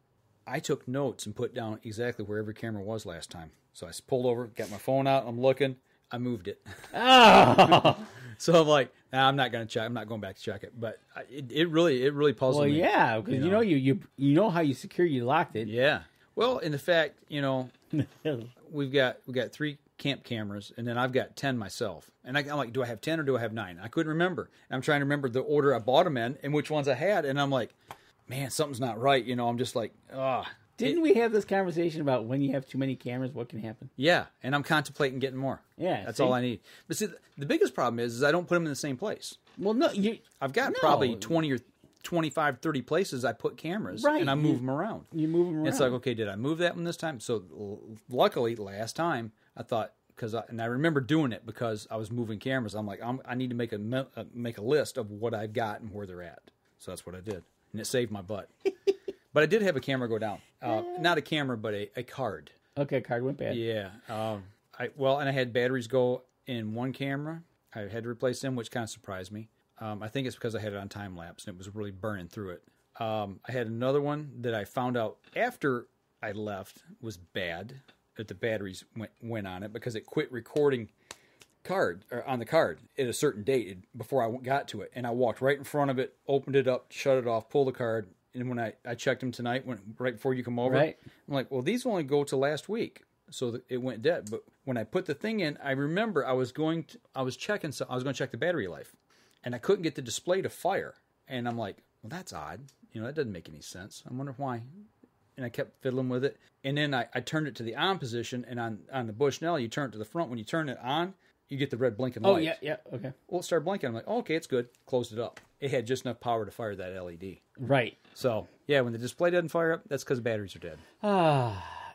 I took notes and put down exactly where every camera was last time. So I pulled over, got my phone out, I'm looking, I moved it. Oh. So I'm like, nah, I'm not going to check. I'm not going back to check it. But it really puzzled me. Well, yeah, because you know how you securely locked it. Yeah. Well, in the fact, we've got 3 camp cameras, and then I've got 10 myself. And I'm like, do I have 10 or do I have 9? I couldn't remember. And I'm trying to remember the order I bought them in and which ones I had. And I'm like, man, something's not right. I'm just like, Didn't we have this conversation about when you have too many cameras, what can happen? Yeah, and I'm contemplating getting more. Yeah. That's all I need. But see, the biggest problem is I don't put them in the same place. Well, no, I've got probably 20 or 25, 30 places I put cameras, right. And I move them around. You move them around. It's like, okay, did I move that one this time? So luckily, last time, I thought, and I remember doing it because I was moving cameras. I'm like, I need to make a list of what I've got and where they're at. So that's what I did. And it saved my butt. But I did have a camera go down. Not a camera, but a card. Okay, card went bad. Yeah. And I had batteries go in one camera. I had to replace them, which kind of surprised me. I think it's because I had it on time lapse and it was really burning through it. I had another one that I found out after I left was bad, that the batteries went on it because it quit recording on the card at a certain date before I got to it. And I walked right in front of it, opened it up, shut it off, pulled the card. And when I checked them tonight, right before you come over, right. I'm like, well, these only go to last week. So it went dead. But when I put the thing in, I remember I was going to check the battery life. And I couldn't get the display to fire. And I'm like, well, that's odd. That doesn't make any sense. I wonder why. And I kept fiddling with it. And then I turned it to the on position. And on the Bushnell, you turn it to the front. When you turn it on, you get the red blinking light. Oh, yeah, okay. Well, it started blinking. I'm like, oh, okay, it's good. Closed it up. It had just enough power to fire that LED. Right. So, yeah, when the display doesn't fire up, that's because the batteries are dead.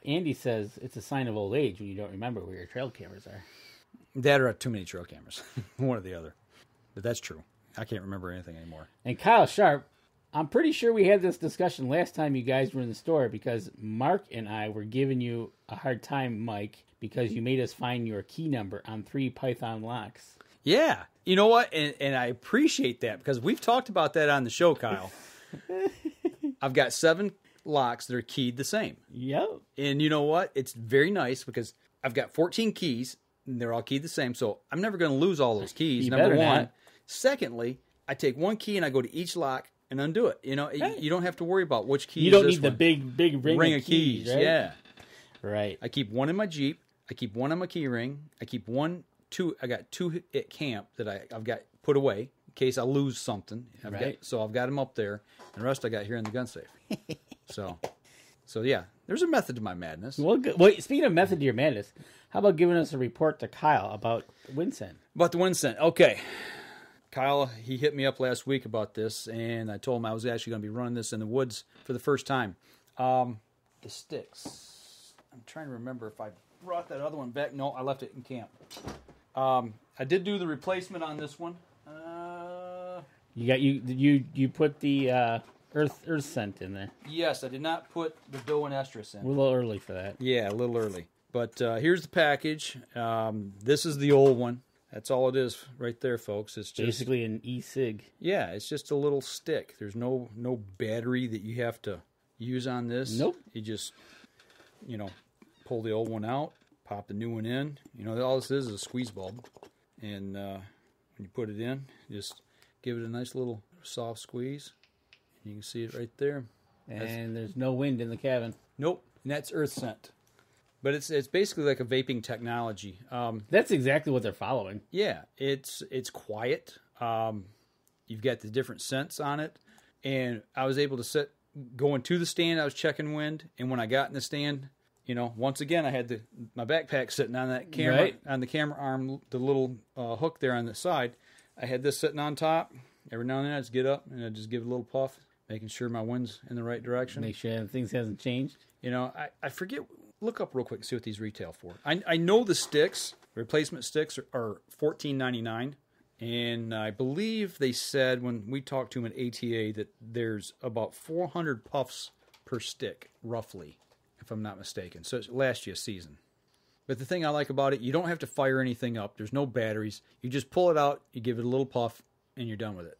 Andy says it's a sign of old age when you don't remember where your trail cameras are. That or too many trail cameras. One or the other. But that's true. I can't remember anything anymore. And Kyle Sharp, I'm pretty sure we had this discussion last time you guys were in the store because Mark and I were giving you a hard time, Mike, because you made us find your key number on 3 Python locks. Yeah. You know what? And I appreciate that because we've talked about that on the show, Kyle. I've got 7 locks that are keyed the same. Yep. And you know what? It's very nice because I've got 14 keys and they're all keyed the same. So I'm never going to lose all those keys, number one. Not. Secondly, I take one key and I go to each lock and undo it. You don't have to worry about which key. You don't need the big ring of keys, right? Yeah. Right. I keep one in my Jeep. I keep one on my key ring. I keep two. I got 2 at camp that I've got put away in case I lose something. So I've got them up there. And the rest I got here in the gun safe. So yeah, there's a method to my madness. Well, speaking of method to your madness, how about giving us a report to Kyle about Wynd Scent? About the Wynd Scent. Okay. Kyle, he hit me up last week about this, and I told him I was actually going to be running this in the woods for the first time. The sticks. I'm trying to remember if I brought that other one back. No, I left it in camp. I did do the replacement on this one. You put the earth scent in there. Yes, I did not put the doe and estrus in. We're a little early for that. Yeah, a little early. But here's the package. This is the old one. That's all it is right there, folks. It's just basically an e-cig. Yeah, it's just a little stick. There's no battery that you have to use on this. Nope. You just, pull the old one out, pop the new one in. All this is a squeeze bulb. And when you put it in, just give it a nice little soft squeeze. You can see it right there. And there's no wind in the cabin. Nope. And that's earth scent. But it's basically like a vaping technology. That's exactly what they're following. Yeah, it's quiet. You've got the different scents on it. And I was able to going to the stand, I was checking wind. And when I got in the stand, once again, I had my backpack sitting on that camera, on the camera arm, the little hook there on the side. I had this sitting on top. Every now and then, I just get up and I just give it a little puff, making sure my wind's in the right direction. Make sure things hasn't changed. I forget. Look up real quick, see what these retail for. I know the sticks, replacement sticks, are $14.99. And I believe they said when we talked to them at ATA that there's about 400 puffs per stick, roughly, if I'm not mistaken. So it lasts you a season. But the thing I like about it, you don't have to fire anything up. There's no batteries. You just pull it out, you give it a little puff, and you're done with it.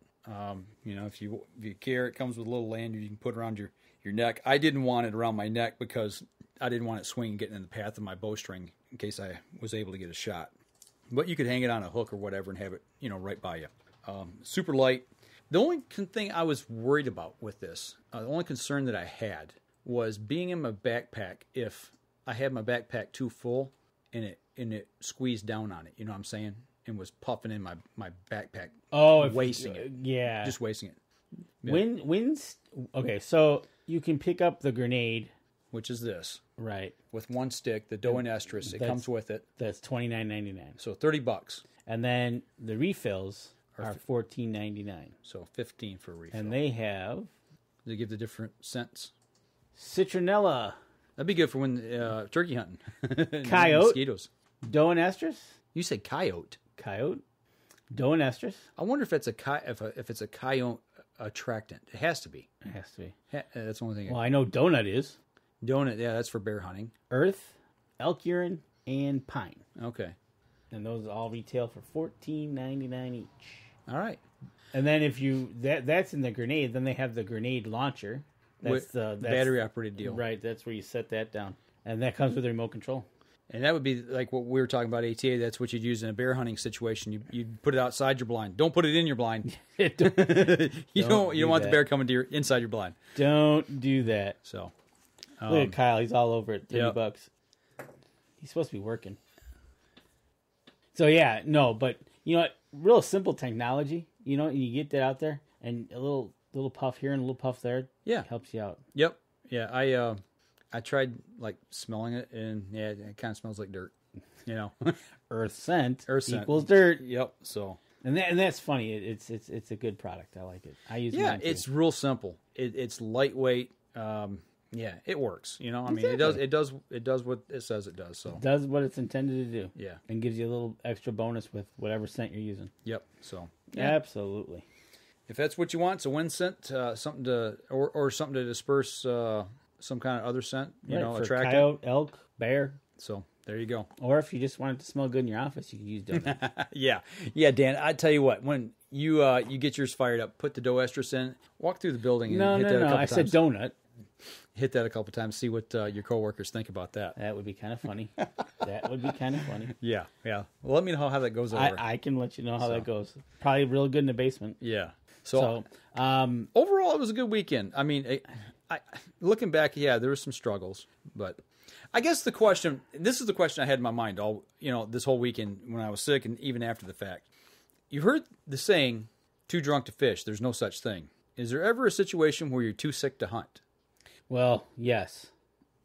If you care, it comes with a little lanyard you can put around your neck. I didn't want it around my neck because I didn't want it swinging, getting in the path of my bowstring in case I was able to get a shot. But you could hang it on a hook or whatever and have it, right by you. Super light. The only thing I was worried about with this, the only concern that I had was being in my backpack. If I had my backpack too full and it squeezed down on it, you know what I'm saying, and was puffing in my backpack. Oh, wasting it. Yeah, just wasting it. Yeah. Okay, so you can pick up the grenade, which is this, right? With one stick, the dough and estrus. It comes with it. That's $29.99. So $30. And then the refills are $14.99. So $15 for a refill. And they have. They give the different scents. Citronella. That'd be good for when turkey hunting. Coyote. Mosquitoes. Dough and estrus. You said coyote. Coyote. Dough and estrus. I wonder if it's if it's a coyote attractant. It has to be. It has to be. That's the only thing. Well, I know donut is. Donut, yeah, that's for bear hunting. Earth, elk urine, and pine. Okay. And those all retail for $14.99 each. All right. And then if you that's in the grenade, then they have the grenade launcher. That's the battery operated deal. Right, that's where you set that down. And that comes with a remote control. And that would be like what we were talking about ATA. That's what you'd use in a bear hunting situation. You put it outside your blind. Don't put it in your blind. you don't want the bear coming to inside your blind. Don't do that. So look at Kyle. He's all over it. $30. He's supposed to be working. So yeah, no, but real simple technology. And you get that out there, and a little puff here and a little puff there. Yeah, helps you out. Yep. Yeah, I tried smelling it, and yeah, it kind of smells like dirt. Earth scent equals scent. dirt. Yep. So and that's funny. It's a good product. I like it. I use it. Yeah, it's real simple. It's lightweight. Yeah, it works. I mean, Exactly. it does what it says it does. So it does what it's intended to do. Yeah, and gives you a little extra bonus with whatever scent you're using. Yep. So absolutely. If that's what you want, it's a wind scent, something to or something to disperse some kind of other scent. For attractant. coyote, elk, bear. So there you go. Or if you just want it to smell good in your office, you can use donut. yeah, Dan. I tell you what, when you get yours fired up, put the dough estrus in, walk through the building, and hit that a couple times. I said donut. Hit that a couple times. See what your coworkers think about that. That would be kind of funny. Yeah. Well, let me know how that goes over. I can let you know how that goes. Probably real good in the basement. Yeah. So overall, it was a good weekend. I mean, I looking back, there were some struggles, but I guess this is the question I had in my mind all this whole weekend when I was sick and even after the fact. You've heard the saying, "Too drunk to fish." There's no such thing. Is there ever a situation where you're too sick to hunt? Well, yes.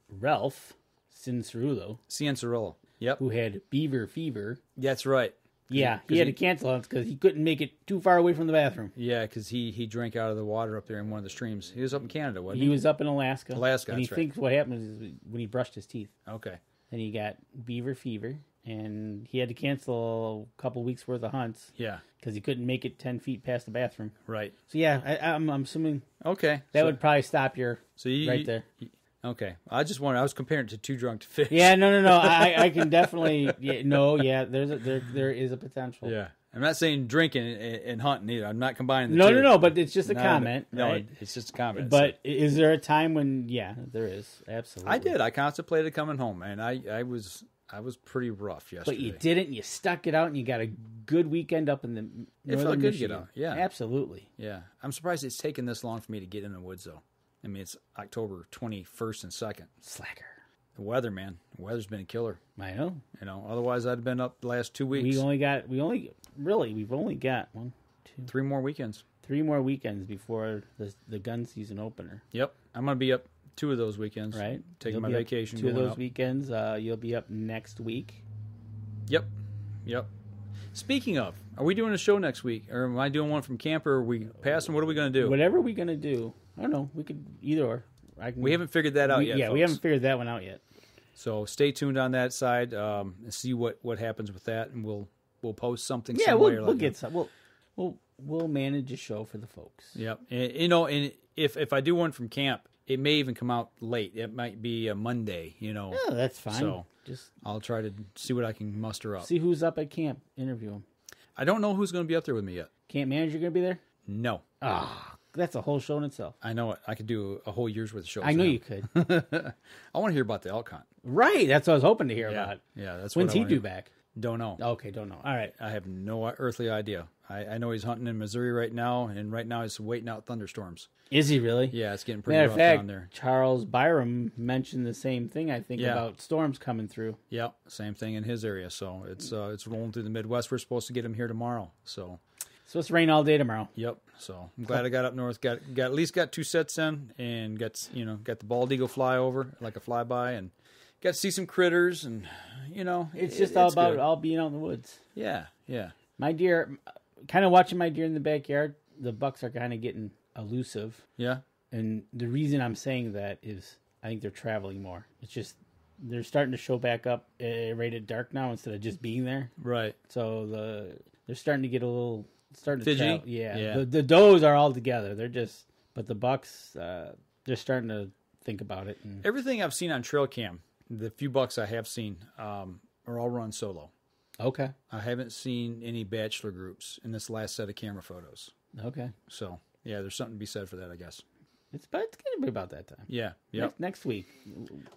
Ralph Cianciarulo. Yep. Who had beaver fever. That's right. Yeah, he had to cancel it because he couldn't make it too far away from the bathroom. Yeah, because he drank out of the water up there in one of the streams. He was up in Canada, wasn't he? He was up in Alaska. And that's he thinks what happened is when he brushed his teeth. Okay. And he got beaver fever, and he had to cancel a couple weeks worth of hunts. Yeah. Because he couldn't make it 10 feet past the bathroom. Right. So yeah, I'm assuming. Okay. That would probably stop your right there. Okay. I was comparing it to too drunk to fish. Yeah, no. I can definitely. There is a potential. Yeah. I'm not saying drinking and hunting either. I'm not combining the two. No, but it's just a comment. Right? No, it's just a comment. But is there a time when, there is. Absolutely. I did. I contemplated coming home, and I was pretty rough yesterday. But you didn't. You stuck it out, and you got a good weekend up in the It felt good to get Michigan. out. Yeah. Absolutely. Yeah. I'm surprised it's taken this long for me to get in the woods, though. I mean, it's October 21st and 2nd. Slacker. The weather, man. The weather's been a killer. I know. Otherwise I'd have been up the last 2 weeks. We've only got 3 more weekends. 3 more weekends before the gun season opener. Yep. I'm going to be up 2 of those weekends. Right. Taking my vacation. 2 of those weekends. You'll be up next week. Yep. Speaking of, are we doing a show next week? Or am I doing one from camp, or are we passing? What are we going to do? Whatever we're going to do. I don't know. We could either or. We haven't figured that out yet, Yeah, folks. we haven't figured that one out yet. So stay tuned on that side and see what happens with that, and we'll post something. Yeah, we'll get some. We'll manage a show for the folks. Yep. And if I do one from camp, it may even come out late. It might be a Monday. Yeah, that's fine. So just I'll try to see what I can muster up. See who's up at camp. Interview them. I don't know who's going to be up there with me yet. Camp manager going to be there? No. That's a whole show in itself. I know it. I could do a whole year's worth of shows. I know you could. I want to hear about the elk hunt. Right. That's what I was hoping to hear about. Yeah, that's When's what he due back? Don't know. Okay, don't know. All right. I have no earthly idea. I know he's hunting in Missouri right now, and right now he's waiting out thunderstorms. Is he really? Yeah, it's getting pretty Matter rough of fact, down there. Charles Byram mentioned the same thing, I think, about storms coming through. Yep, same thing in his area. So it's rolling through the Midwest. We're supposed to get him here tomorrow. So it's supposed to rain all day tomorrow. Yep. So I'm glad I got up north. Got at least got 2 sets in, and got the bald eagle fly over like a flyby, and got to see some critters, and it's just all about all being out in the woods. Yeah. My deer, kind of watching my deer in the backyard. The bucks are kind of getting elusive. Yeah. And the reason I'm saying that is I think they're traveling more. It's just they're starting to show back up right at dark now instead of just being there. Right. So they're starting to get a little fidgety. To yeah. The does are all together. They're just, but the bucks they're starting to think about it. And everything I've seen on trail cam, the few bucks I have seen, are all run solo. Okay. I haven't seen any bachelor groups in this last set of camera photos. Okay. So yeah, there's something to be said for that, I guess. It's going to be about that time. Yeah. Next week,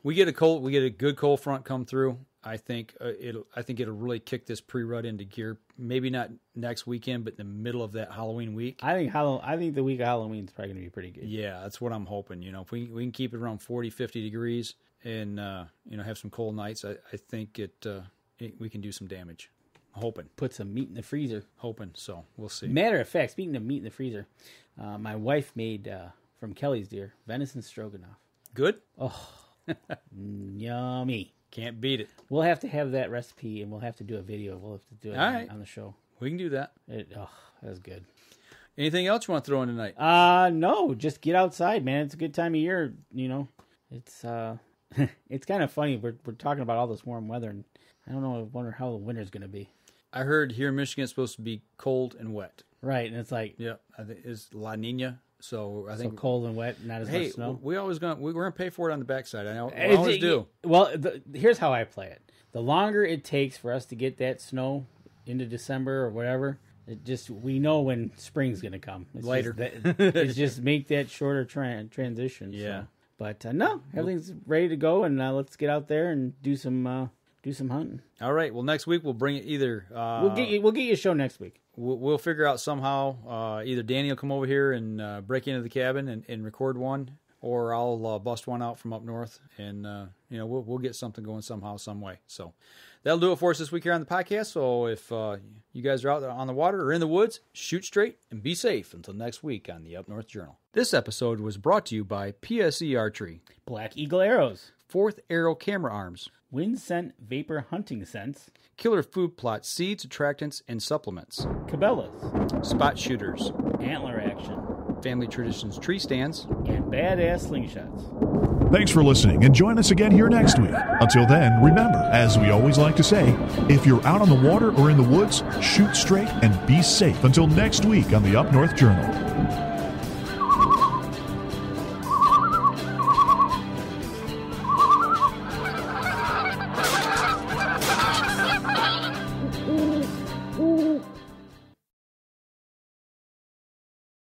we get a good cold front come through. I think it'll really kick this pre-rut into gear. Maybe not next weekend, but in the middle of that Halloween week. I think the week of Halloween is probably going to be pretty good. Yeah, that's what I'm hoping. If we can keep it around 40, 50 degrees and have some cold nights, I think we can do some damage. Hoping. Put some meat in the freezer. Hoping. So we'll see. Matter of fact, speaking of meat in the freezer, my wife made from Kelly's deer venison stroganoff. Good. Oh, yummy. Can't beat it. We'll have to have that recipe, and we'll have to do a video. We'll have to do it on the show. We can do that. That was good. Anything else you want to throw in tonight? No. Just get outside, man. It's a good time of year. It's it's kind of funny. We're talking about all this warm weather, and I don't know. I wonder how the winter's going to be. I heard here in Michigan it's supposed to be cold and wet. Right, and it's like I think it's La Nina. So I think cold and wet, not as much snow. We're gonna pay for it on the backside. I know we always do. Well, here's how I play it: the longer it takes for us to get that snow into December or whatever, we know when spring's gonna come. It's later. It's just make that shorter transition. Yeah. So. But no, everything's ready to go, and let's get out there and do some hunting. All right. Well, next week we'll bring it either. We'll get you a show next week. We'll figure out somehow. Either Danny will come over here and break into the cabin and record one, or I'll bust one out from up north, and we'll get something going somehow, some way. So that'll do it for us this week here on the podcast. So if you guys are out on the water or in the woods, shoot straight and be safe until next week on the Up North Journal. This episode was brought to you by PSE Archery, Black Eagle Arrows, Fourth Arrow Camera Arms, Wynd Scent Vapor Hunting Scents, Killer Food Plot Seeds, Attractants, and Supplements, Cabela's, Spot Shooters, Antler Action, Family Traditions Tree Stands, and Badass Slingshots. Thanks for listening, and join us again here next week. Until then, remember, as we always like to say, if you're out on the water or in the woods, shoot straight and be safe. Until next week on the Up North Journal.